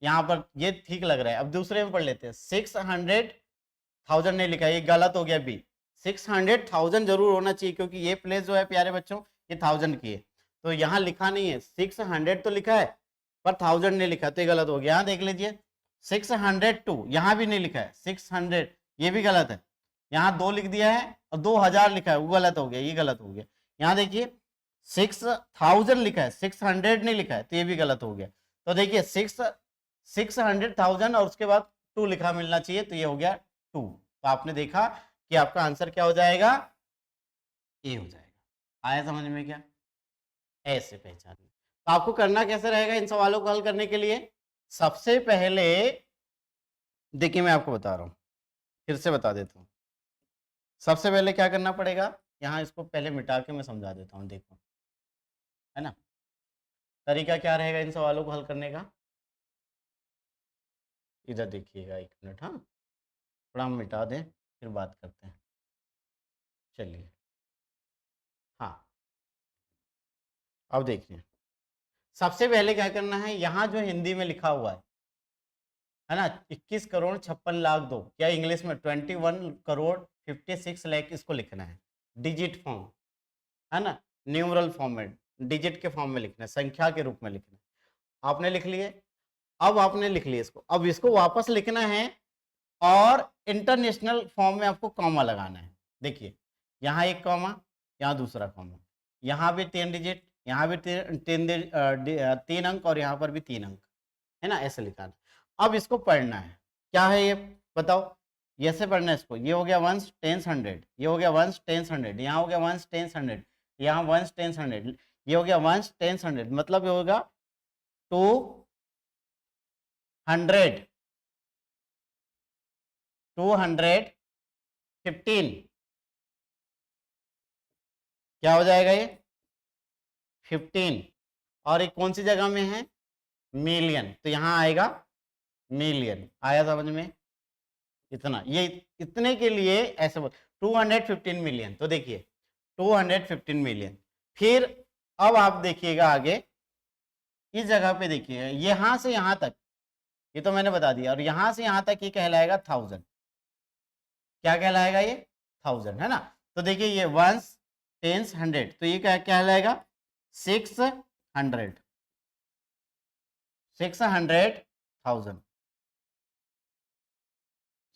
यहाँ पर ये ठीक लग रहा है। अब दूसरे में पढ़ लेते हैं। 600,000 नहीं लिखा है, ये गलत हो गया बी। 600,000 जरूर होना चाहिए, क्योंकि ये प्लेस जो है प्यारे बच्चों ये 1000 की है। तो यहाँ लिखा नहीं है, 600 तो लिखा है पर 1000 नहीं लिखा, तो ये गलत हो गया। यहाँ देख लीजिए 602, यहाँ भी नहीं लिखा है 600, ये भी गलत है। यहाँ 2 लिख दिया है और 2000 लिखा है, वो गलत हो गया, ये गलत हो गया। यहाँ देखिए 6000 लिखा है, 600 नहीं लिखा है, तो ये भी गलत हो गया। तो देखिए 600,000 और उसके बाद 2 लिखा मिलना चाहिए, तो ये हो गया 2। तो आपने देखा कि आपका आंसर क्या हो जाएगा, ए हो जाएगा। आया समझ में क्या, ऐसे पहचान। तो आपको करना कैसे रहेगा इन सवालों को हल करने के लिए, सबसे पहले देखिए मैं आपको बता रहा हूं, फिर से बता देता हूं। सबसे पहले क्या करना पड़ेगा, यहां इसको पहले मिटा के मैं समझा देता हूं, देखो है ना। तरीका क्या रहेगा इन सवालों को हल करने का, इधर देखिएगा, एक मिनट, हाँ थोड़ा हम मिटा दें फिर बात करते हैं। चलिए, हाँ अब देखिए, सबसे पहले क्या करना है, यहाँ जो हिंदी में लिखा हुआ है ना, 21 करोड़ 56 लाख 2, क्या इंग्लिश में 21 करोड़ 56 लाख, इसको लिखना है डिजिट फॉर्म, है ना, न्यूमरल फॉर्म में, डिजिट के फॉर्म में लिखना है, संख्या के रूप में लिखना है। आपने लिख लिए, अब आपने लिख लिया इसको, अब इसको वापस लिखना है और इंटरनेशनल फॉर्म में आपको कॉमा लगाना है। देखिए यहाँ एक कॉमा, यहाँ दूसरा कॉमा, यहाँ भी 3 डिजिट, यहाँ भी 3 अंक और यहाँ पर भी 3 अंक, है ना, ऐसे लिखा है। अब इसको पढ़ना है, क्या है ये बताओ, ऐसे पढ़ना है इसको, ये हो गया 1s 10s 100, ये हो गया 1s 10s 100, यहाँ हो गया 1s 10s 100, यहाँ 1s 10s 100, ये हो गया 1s 10s 100, मतलब ये होगा 200 215, क्या हो जाएगा ये 15, और एक कौन सी जगह में है, मिलियन, तो यहां आएगा मिलियन। आया समझ में, इतना, ये इतने के लिए ऐसे बोल 215 मिलियन, तो देखिए 215 मिलियन। फिर अब आप देखिएगा आगे, इस जगह पे देखिएगा, यहां से यहां तक, ये तो मैंने बता दिया, और यहां से यहां तक ये कहलाएगा 1000, क्या कहलाएगा ये 1000, है ना। तो देखिए ये 1s 10s 100, तो ये क्या कहलाएगा 600 600,000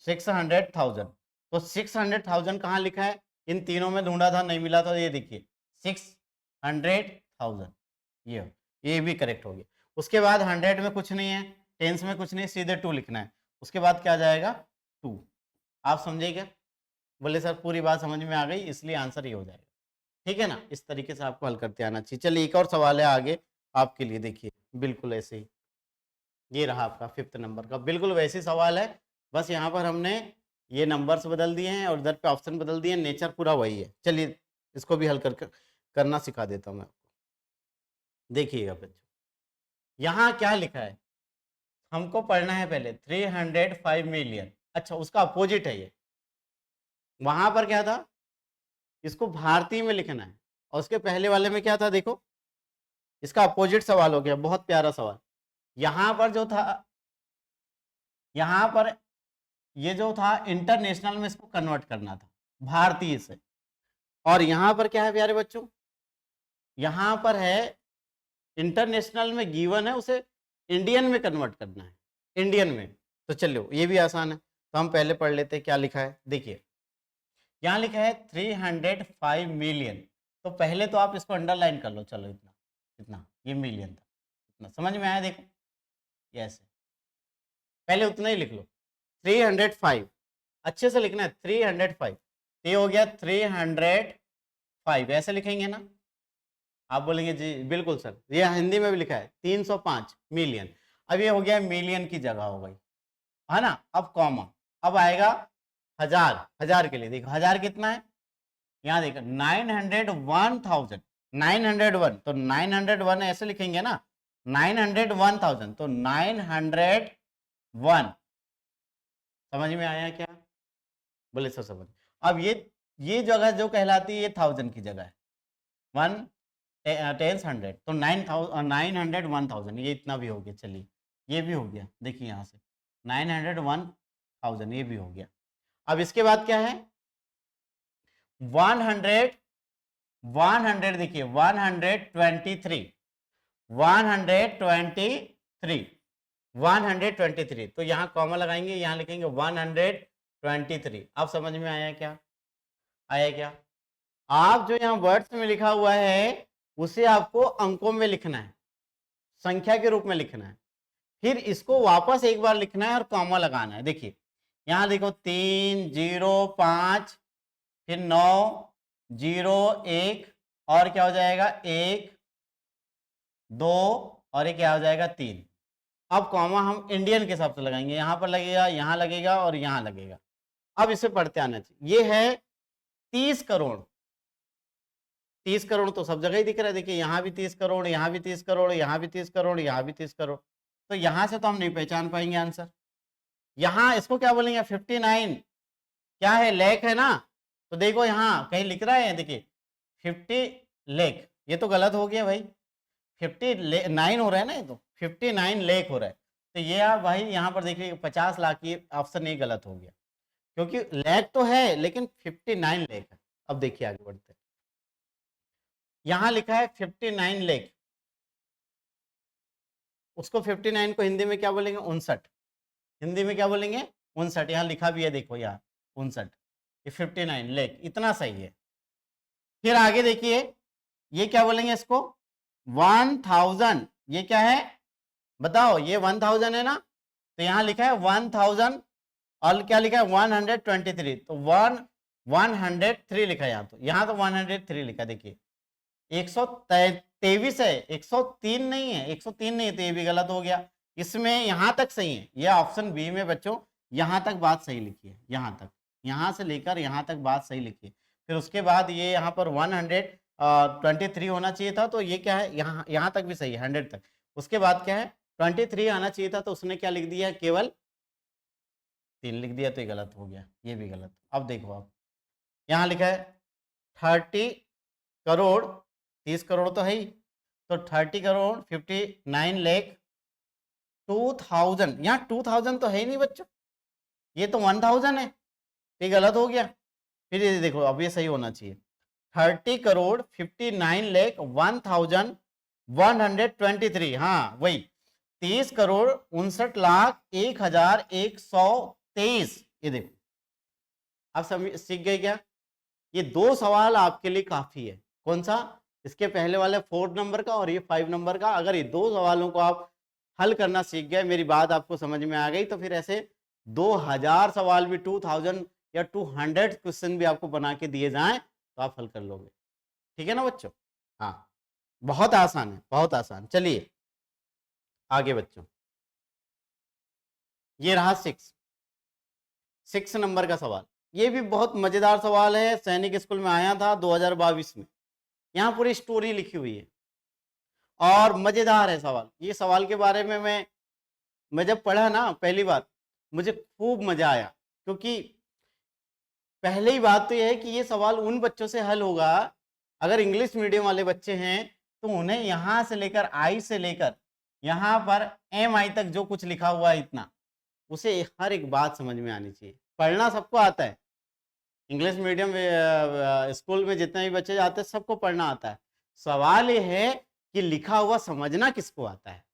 600,000। तो 600,000 कहाँ लिखा है, इन तीनों में ढूंढा था नहीं मिला था, ये देखिए 600,000, ये भी करेक्ट हो गया। उसके बाद 100 में कुछ नहीं है, टेंस में कुछ नहीं, सीधे 2 लिखना है, उसके बाद क्या जाएगा 2। आप समझे क्या, बोले सर पूरी बात समझ में आ गई, इसलिए आंसर ये हो जाएगा, ठीक है ना। इस तरीके से आपको हल करते आना चाहिए। चलिए एक और सवाल है आगे आपके लिए, देखिए बिल्कुल ऐसे ही, ये रहा आपका 5th नंबर का, बिल्कुल वैसे सवाल है, बस यहाँ पर हमने ये नंबर्स बदल दिए हैं और इधर पे ऑप्शन बदल दिए हैं, नेचर पूरा वही है। चलिए इसको भी हल करना सिखा देता हूँ मैं आपको। देखिएगा बच्चों, यहाँ क्या लिखा है, हमको पढ़ना है पहले 305 मिलियन, अच्छा उसका अपोजिट है ये, वहां पर क्या था, इसको भारतीय में लिखना है, और उसके पहले वाले में क्या था, देखो इसका अपोजिट सवाल हो गया, बहुत प्यारा सवाल। यहां पर जो था, यहां पर ये जो था इंटरनेशनल में इसको कन्वर्ट करना था भारतीय से, और यहां पर क्या है प्यारे बच्चों, यहां पर है इंटरनेशनल में गिवन है, उसे इंडियन में कन्वर्ट करना है, इंडियन में। तो चलो ये भी आसान है, तो हम पहले पढ़ लेते हैं क्या लिखा है। देखिए यहाँ लिखा है 305 मिलियन, तो पहले तो आप इसको अंडरलाइन कर लो, चलो इतना इतना, ये मिलियन था, इतना समझ में आया, देखो ये ऐसे, पहले उतना ही लिख लो 305, अच्छे से लिखना है 305, ये हो गया 305, ऐसे लिखेंगे ना, आप बोलेंगे जी बिल्कुल सर, ये हिंदी में भी लिखा है 305 मिलियन, अब ये हो गया मिलियन की जगह हो गई, है ना। अब कॉमा, अब आएगा हजार, हजार के लिए देखो हजार कितना है, यहाँ देखो 901,000, 901, तो 901 ऐसे लिखेंगे ना, 901,000, तो 901, समझ में आया क्या, बोले सर समझ। अब ये जगह जो कहलाती है ये 1000 की जगह है, 1 10 100, तो 901,000, ये इतना भी हो गया। चलिए ये भी हो गया, देखिए यहाँ से 901,000 ये भी हो गया। अब इसके बाद क्या है 100, 100 देखिए 123, 123, 123, तो यहाँ कॉमा लगाएंगे, यहाँ लिखेंगे 123। अब समझ में आया क्या, आया क्या। आप जो यहाँ वर्ड्स में लिखा हुआ है उसे आपको अंकों में लिखना है, संख्या के रूप में लिखना है। फिर इसको वापस एक बार लिखना है और कॉमा लगाना है। देखिए यहाँ देखो 3 0 5 फिर 9 0 1 और क्या हो जाएगा 1 2 और ये क्या हो जाएगा 3। अब कॉमा हम इंडियन के हिसाब से लगाएंगे, यहां पर लगेगा, यहां लगेगा और यहां लगेगा। अब इसे पढ़ते आना चाहिए। ये है 30 करोड़। 30 करोड़ तो सब जगह ही दिख रहा है। देखिए यहाँ भी 30 करोड़, यहाँ भी 30 करोड़, यहाँ भी 30 करोड़, यहाँ भी 30 करोड़। तो यहां से तो हम नहीं पहचान पाएंगे आंसर। यहाँ इसको क्या बोलेंगे 59 क्या है लेख है ना। तो देखो यहाँ कहीं लिख रहा है, देखिए 50 लेख, ये तो गलत हो गया भाई। 59 हो रहा है ना, ये तो 59 लेख हो रहा है। तो ये आप भाई यहाँ पर देखिए 50 लाख, ये ऑप्शन ये गलत हो गया, क्योंकि लेख तो है लेकिन 59 लेख है। अब देखिए आगे बढ़ते हैं। यहाँ लिखा है 59 लेख, उसको 59 को हिंदी में क्या बोलेंगे 59। हिंदी में क्या बोलेंगे 59। यहाँ लिखा भी है देखो यहाँ 59, ये 59 लेख, इतना सही है। फिर आगे देखिए ये क्या बोलेंगे इसको 1000। ये क्या है बताओ, ये 1000 है ना। तो यहाँ लिखा है 1000 और क्या लिखा है 123। तो 103 लिखा है यहाँ, तो यहाँ तो 103 लिखा। देखिए 123 है, 103 नहीं है, 103 नहीं है, तो ये भी गलत हो गया। इसमें यहां तक सही है, ये ऑप्शन बी में बच्चों यहां तक बात सही लिखी है, यहां तक, यहां से लेकर यहां तक बात सही लिखी है। फिर उसके बाद ये यहाँ पर 123 होना चाहिए था, तो ये क्या है यहाँ तक भी सही है 100 तक। उसके बाद क्या है 23 आना चाहिए था, तो उसने क्या लिख दिया केवल 3 लिख दिया, तो ये गलत हो गया, ये भी गलत। अब देखो आप यहाँ लिखा है 30 करोड़, 30 करोड़ तो है ही, तो 30 करोड़ 59 लाख 2000। यहाँ 2000 तो है ही नहीं बच्चों, ये तो 1000 है, ये गलत हो गया। फिर ये देखो अब ये सही होना चाहिए 30 करोड़ 59 लाख 1123। हाँ वही 30 करोड़ 59,01,123। ये देखो आप सीख गए क्या। ये 2 सवाल आपके लिए काफी है। कौन सा, इसके पहले वाले 4 नंबर का और ये 5 नंबर का। अगर ये 2 सवालों को आप हल करना सीख गए, मेरी बात आपको समझ में आ गई, तो फिर ऐसे 2000 सवाल भी 2000 या 200 क्वेश्चन भी आपको बना के दिए जाएं तो आप हल कर लोगे। ठीक है ना बच्चों। हाँ बहुत आसान है, बहुत आसान। चलिए आगे बच्चों, ये रहा 6 नंबर का सवाल। ये भी बहुत मजेदार सवाल है, सैनिक स्कूल में आया था 2022 में। यहाँ पूरी स्टोरी लिखी हुई है और मजेदार है सवाल। ये सवाल के बारे में मैं जब पढ़ा ना पहली बार, मुझे खूब मजा आया, क्योंकि पहली बात तो यह है कि ये सवाल उन बच्चों से हल होगा, अगर इंग्लिश मीडियम वाले बच्चे हैं तो उन्हें यहाँ से लेकर आई से लेकर यहाँ पर MI तक जो कुछ लिखा हुआ है इतना, उसे हर एक बात समझ में आनी चाहिए। पढ़ना सबको आता है, इंग्लिश मीडियम स्कूल में जितने भी बच्चे जाते हैं सबको पढ़ना आता है। सवाल ये है कि लिखा हुआ समझना किसको आता है।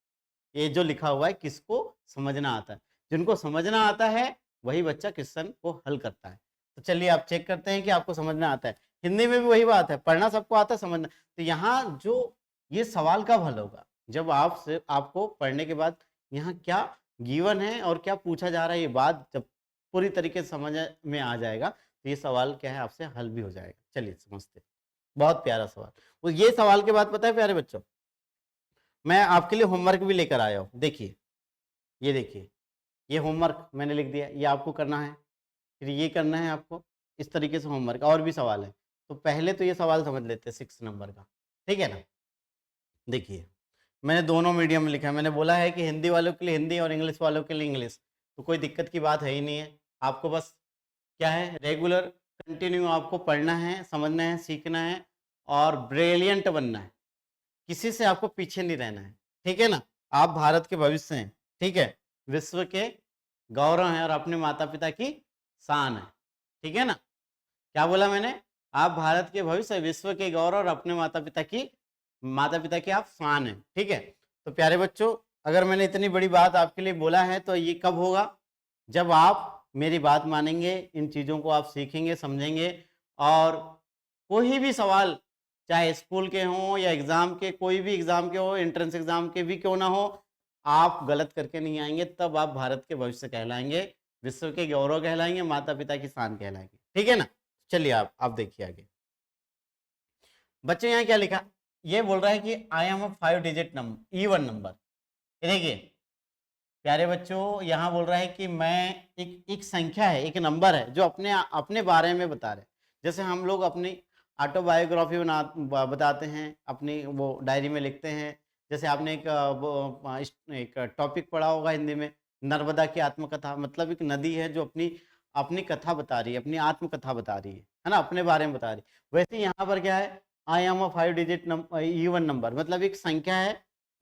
ये जो लिखा हुआ है किसको समझना आता है, जिनको समझना आता है वही बच्चा क्वेश्चन को हल करता है। तो चलिए आप चेक करते हैं कि आपको समझना आता है। हिंदी में भी वही बात है, पढ़ना सबको आता है, समझना। तो यहाँ जो ये सवाल कब हल होगा, जब आपको पढ़ने के बाद यहाँ क्या गिवन है और क्या पूछा जा रहा है, ये बात जब पूरी तरीके से समझ में आ जाएगा तो ये सवाल क्या है आपसे हल भी हो जाएगा। चलिए समझते हैं। बहुत प्यारा सवाल। वो ये सवाल के बाद पता है प्यारे बच्चों, मैं आपके लिए होमवर्क भी लेकर आया हूँ। देखिए ये देखिए, ये होमवर्क मैंने लिख दिया, ये आपको करना है, फिर ये करना है आपको। इस तरीके से होमवर्क और भी सवाल है। तो पहले तो ये सवाल समझ लेते हैं 6 नंबर का, ठीक है ना। देखिए मैंने दोनों मीडियम में लिखा है, मैंने बोला है कि हिंदी वालों के लिए हिंदी और इंग्लिश वालों के लिए इंग्लिश, तो कोई दिक्कत की बात है ही नहीं है। आपको बस क्या है रेगुलर कंटिन्यू आपको पढ़ना है, समझना है, सीखना है और ब्रिलियंट बनना है। किसी से आपको पीछे नहीं रहना है, ठीक है ना। आप भारत के भविष्य हैं, ठीक है, विश्व के गौरव हैं और अपने माता पिता की शान है, ठीक है ना। क्या बोला मैंने, आप भारत के भविष्य, विश्व के गौरव और अपने माता पिता की आप शान है, ठीक है। तो प्यारे बच्चों, अगर मैंने इतनी बड़ी बात आपके लिए बोला है तो ये कब होगा, जब आप मेरी बात मानेंगे, इन चीज़ों को आप सीखेंगे, समझेंगे। और कोई भी सवाल, चाहे स्कूल के हों या एग्ज़ाम के, कोई भी एग्ज़ाम के हो, एंट्रेंस एग्ज़ाम के भी क्यों ना हो, आप गलत करके नहीं आएंगे तब आप भारत के भविष्य कहलाएंगे, विश्व के गौरव कहलाएंगे, माता पिता की शान कहलाएंगे। ठीक है ना। चलिए आप देखिए आगे। बच्चों यहाँ क्या लिखा, ये बोल रहा है कि I am a 5 digit number, even number. देखिए प्यारे बच्चों, यहाँ बोल रहा है कि मैं एक संख्या है, एक नंबर है जो अपने अपने बारे में बता रहे। जैसे हम लोग अपनी ऑटोबायोग्राफी बताते हैं, अपनी वो डायरी में लिखते हैं। जैसे आपने एक टॉपिक पढ़ा होगा हिंदी में, नर्मदा की आत्मकथा, मतलब एक नदी है जो अपनी अपनी कथा बता रही है, अपनी आत्मकथा बता रही है ना, अपने बारे में बता रही है। वैसे यहाँ पर क्या है, I am a 5 digit even number, मतलब एक संख्या है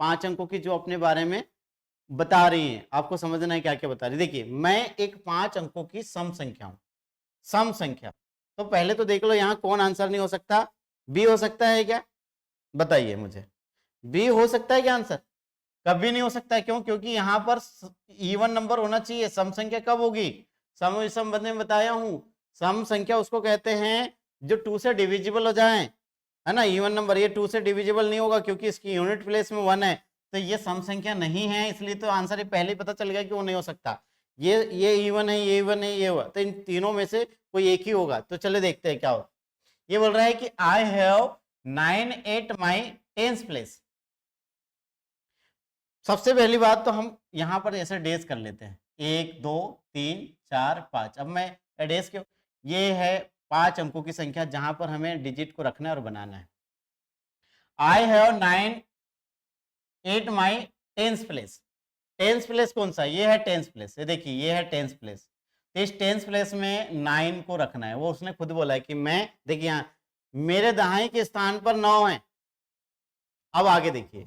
5 अंकों की जो अपने बारे में बता रही हैं। आपको समझना है क्या क्या बता रही। देखिए मैं एक 5 अंकों की सम संख्या हूं, सम संख्या। तो पहले तो देख लो यहाँ कौन आंसर नहीं हो सकता, बी हो सकता है क्या, बताइए मुझे, बी हो सकता है क्या आंसर? कभी नहीं हो सकता है। क्यों? क्योंकि यहाँ पर इवन नंबर होना चाहिए। सम संख्या कब होगी? सम संबंध में बताया हूं, सम संख्या उसको कहते हैं जो 2 से डिविजिबल हो जाए, है ना। इवन नंबर ये 2 से डिविजिबल नहीं होगा क्योंकि इसकी यूनिट प्लेस में 1 है, तो ये सम संख्या नहीं है, इसलिए तो आंसर ये पहले ही पता चल गया कि वो नहीं हो सकता। ये इवन है, ये इवन है, ये हुआ, तो इन तीनों में से कोई एक ही होगा। तो चले देखते हैं क्या हो। ये बोल रहा है कि I have 9 at my 10th place. सबसे पहली बात तो हम यहाँ पर ऐसे डेज कर लेते हैं, 1 2 3 4 5। अब मैं डेज क्यों, ये है 5 अंकों की संख्या जहां पर हमें डिजिट को रखना है और बनाना है। I have 9 at my 10th place. 10th place कौन सा? ये है 10th प्लेस। ये देखिए ये है 10th प्लेस। तो इस 10th प्लेस में 9 को रखना है। वो उसने खुद बोला है कि मैं, देखिए यहाँ मेरे दाएं के स्थान पर 9 है। अब आगे देखिए,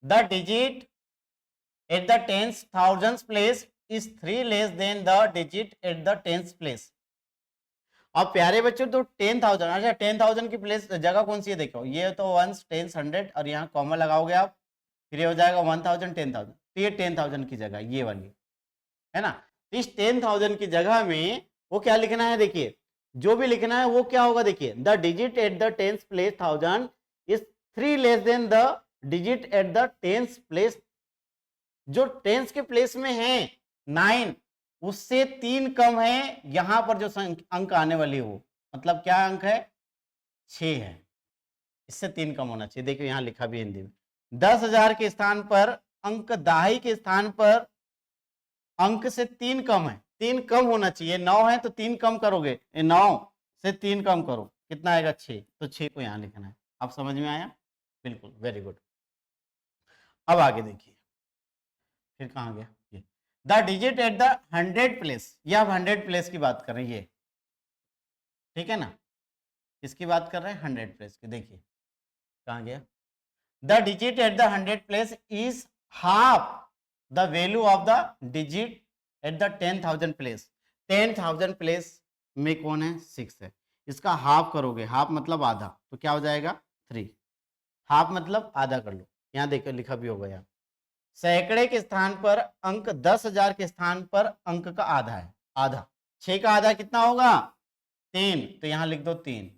the digit at the 10,000th place is 3 less than the digit at the 10th place. अब प्यारे बच्चों तो 10,000, अच्छा 10,000 की प्लेस जगह कौन सी है? देखो ये तो 1 10 100 और यहाँ कॉमा लगाओगे आप, फिर ये हो जाएगा 1000 10,000। तो ये 10,000 की जगह ये वाली है ना। इस 10,000 की जगह में वो क्या लिखना है? देखिए जो भी लिखना है वो क्या होगा, देखिए the digit at the 10th place 1000 is 3 less than the digit at the 10th place. जो 10th के प्लेस में है 9, उससे 3 कम है यहां पर जो अंक आने वाली वो, मतलब क्या अंक है? 6 है, इससे 3 कम होना चाहिए। देखिए यहां लिखा भी हिंदी में, 10,000 के स्थान पर अंक दाही के स्थान पर अंक से 3 कम है, 3 कम होना चाहिए। 9 है तो 3 कम करोगे, 9 से 3 कम करो, कितना आएगा? 6। तो 6 को यहां लिखना है। आप समझ में आया? बिल्कुल, वेरी गुड। अब आगे देखिए, फिर कहां गया ये, the digit at the 100 place. ये आप 100 प्लेस की बात कर रहे हैं, ये ठीक है ना। किसकी बात कर रहे हैं? 100 प्लेस की। देखिए कहां गया, the digit at the 100 place is half the value of the digit at the 10,000 place. 10,000 place में कौन है? 6 है। इसका हाफ करोगे, हाफ मतलब आधा, तो क्या हो जाएगा? 3। हाफ मतलब आधा कर लो, यहाँ देखो लिखा भी होगा यहाँ। सैकड़े के स्थान पर अंक 10,000 के स्थान पर अंक का आधा है, आधा। 6 का आधा कितना होगा? 3, तो यहां लिख दो 3।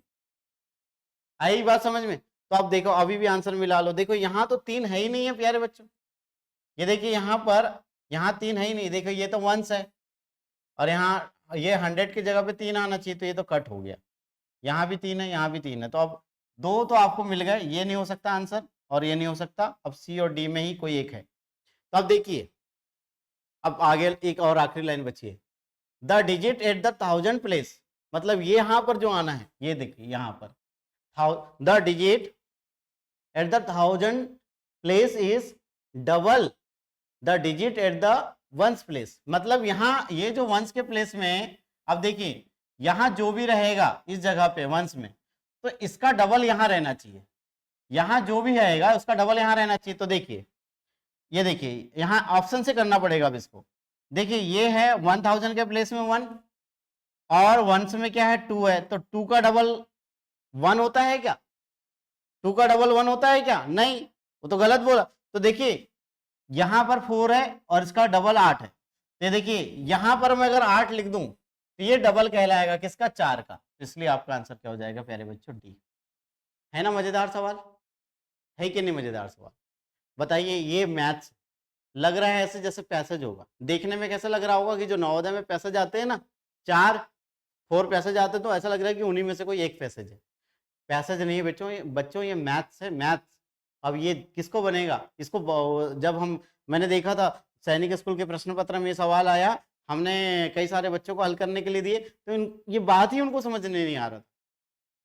आई बात समझ में? तो अब देखो अभी भी आंसर मिला लो। देखो यहाँ तो 3 है ही नहीं है प्यारे बच्चों। ये देखिए यहाँ पर, यहाँ 3 है ही नहीं। देखो ये तो 1 है और यहाँ ये 100 की जगह पे 3 आना चाहिए, तो ये तो कट हो गया। यहाँ भी 3 है, यहाँ भी 3 है, तो अब 2 तो आपको मिल गए। ये नहीं हो सकता आंसर और ये नहीं हो सकता। अब सी और डी में ही कोई एक है। तो अब देखिए, अब आगे एक और आखिरी लाइन बची है, the digit at the 1000 place, मतलब ये यहाँ पर जो आना है, ये देखिए यहाँ पर the digit at the 1000 place is double the digit at the 1st place. मतलब यहाँ ये जो 1st के प्लेस में, अब देखिए यहाँ जो भी रहेगा इस जगह पे 1st में, तो इसका डबल यहाँ रहना चाहिए। यहाँ जो भी रहेगा उसका डबल यहाँ रहना चाहिए। तो देखिए ये देखिए यहाँ ऑप्शन से करना पड़ेगा अब इसको। देखिए ये है 1000 के प्लेस में 1 और 1 में क्या है? 2 है, तो 2 का डबल 1 होता है क्या? 2 का डबल 1 होता है क्या? नहीं, वो तो गलत बोला। तो देखिए यहां पर 4 है और इसका डबल 8 है। तो देखिए यहां पर मैं अगर 8 लिख दूं तो ये डबल कहलाएगा किसका? 4 का। इसलिए आपका आंसर क्या हो जाएगा प्यारे बच्चों? डी। है ना मजेदार सवाल? है कि नहीं मजेदार सवाल? बताइए, ये मैथ्स लग रहा है ऐसे जैसे पैसेज होगा। देखने में कैसा लग रहा होगा कि जो नवोदय में पैसेज आते हैं ना, 4 पैसेज आते हैं, तो ऐसा लग रहा है कि उन्हीं में से कोई एक पैसेज है। पैसेज नहीं है बच्चों, ये मैथ्स है, मैथ्स। अब ये किसको बनेगा, इसको जब मैंने देखा था सैनिक स्कूल के प्रश्न पत्र में ये सवाल आया, हमने कई सारे बच्चों को हल करने के लिए दिए, तो ये बात ही उनको समझने नहीं आ रहा था।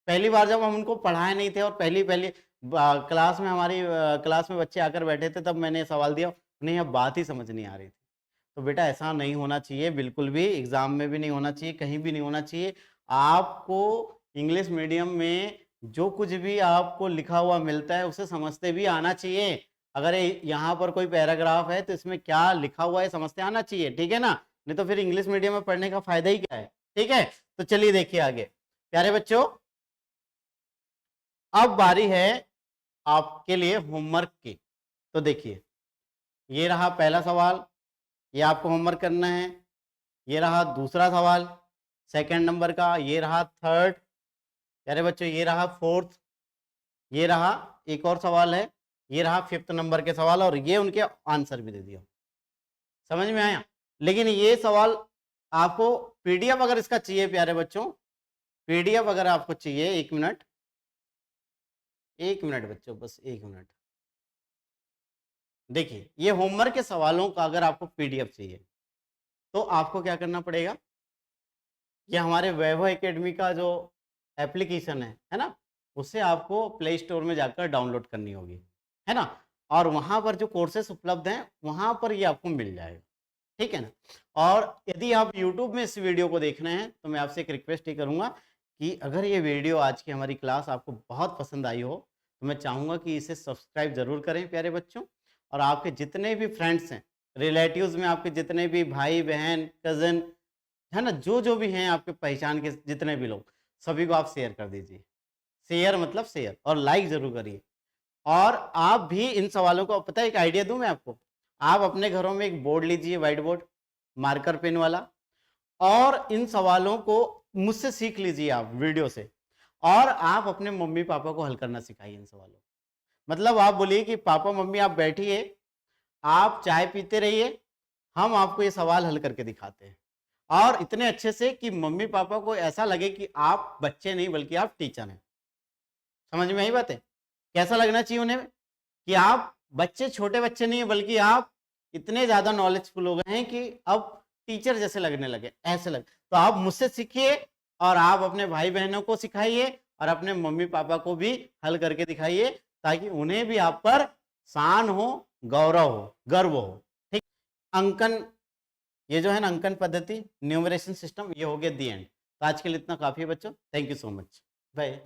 पहली बार जब हम उनको पढ़ाए नहीं थे और पहली पहली क्लास में हमारी क्लास में बच्चे आकर बैठे थे, तब मैंने सवाल दिया, उन्हें यह बात ही समझ नहीं आ रही थी। तो बेटा ऐसा नहीं होना चाहिए, बिल्कुल भी एग्जाम में भी नहीं होना चाहिए, कहीं भी नहीं होना चाहिए। आपको इंग्लिश मीडियम में जो कुछ भी आपको लिखा हुआ मिलता है उसे समझते भी आना चाहिए। अगर यहाँ पर कोई पैराग्राफ है तो इसमें क्या लिखा हुआ है समझते आना चाहिए, ठीक है ना। नहीं तो फिर इंग्लिश मीडियम में पढ़ने का फायदा ही क्या है, ठीक है। तो चलिए देखिए आगे प्यारे बच्चों, अब बारी है आपके लिए होमवर्क की। तो देखिए, ये रहा पहला सवाल, ये आपको होमवर्क करना है। ये रहा दूसरा सवाल सेकंड नंबर का, ये रहा थर्ड, प्यारे बच्चों ये रहा फोर्थ, ये रहा एक और सवाल है, ये रहा फिफ्थ नंबर के सवाल, और ये उनके आंसर भी दे दिया। समझ में आया। लेकिन ये सवाल आपको पीडीएफ अगर इसका चाहिए प्यारे बच्चों, पीडीएफ अगर आपको चाहिए, 1 मिनट, 1 मिनट बच्चों, बस 1 मिनट। देखिए, ये होमवर्क के सवालों का अगर आपको पीडीएफ चाहिए तो आपको क्या करना पड़ेगा, ये हमारे वैभव एकेडमी का जो एप्लीकेशन है ना, उसे आपको प्ले स्टोर में जाकर डाउनलोड करनी होगी, है ना। और वहाँ पर जो कोर्सेस उपलब्ध हैं वहाँ पर ये आपको मिल जाएगा, ठीक है ना। और यदि आप यूट्यूब में इस वीडियो को देख रहे हैं तो मैं आपसे एक रिक्वेस्ट ही करूँगा कि अगर ये वीडियो आज की हमारी क्लास आपको बहुत पसंद आई हो तो मैं चाहूँगा कि इसे सब्सक्राइब ज़रूर करें प्यारे बच्चों। और आपके जितने भी फ्रेंड्स हैं, रिलेटिव्स में आपके जितने भी भाई बहन कज़न है ना, जो जो भी हैं आपके पहचान के जितने भी लोग, सभी को आप शेयर कर दीजिए। शेयर मतलब शेयर, और लाइक ज़रूर करिए। और आप भी इन सवालों को, पता है एक आइडिया दूं मैं आपको, आप अपने घरों में एक बोर्ड लीजिए, व्हाइट बोर्ड, मार्कर पेन वाला, और इन सवालों को मुझसे सीख लीजिए आप वीडियो से, और आप अपने मम्मी पापा को हल करना सिखाइए इन सवालों। मतलब आप बोलिए कि पापा मम्मी आप बैठिए, आप चाय पीते रहिए, हम आपको ये सवाल हल करके दिखाते हैं, और इतने अच्छे से कि मम्मी पापा को ऐसा लगे कि आप बच्चे नहीं बल्कि आप टीचर हैं। समझ में आई बात है। कैसा लगना चाहिए उन्हें कि आप बच्चे, छोटे बच्चे नहीं है बल्कि आप इतने ज्यादा नॉलेजफुल हो गए हैं कि अब टीचर जैसे लगने लगे, ऐसे लगे। तो आप मुझसे सीखिए और आप अपने भाई बहनों को सिखाइए और अपने मम्मी पापा को भी हल करके दिखाइए, ताकि उन्हें भी आप पर शान हो, गौरव हो, गर्व हो। ठीक। अंकन, ये जो है ना अंकन पद्धति, न्यूमरेशन सिस्टम, ये हो गया दी एंड। तो आज के लिए इतना काफी है बच्चों। Thank you so much, bye.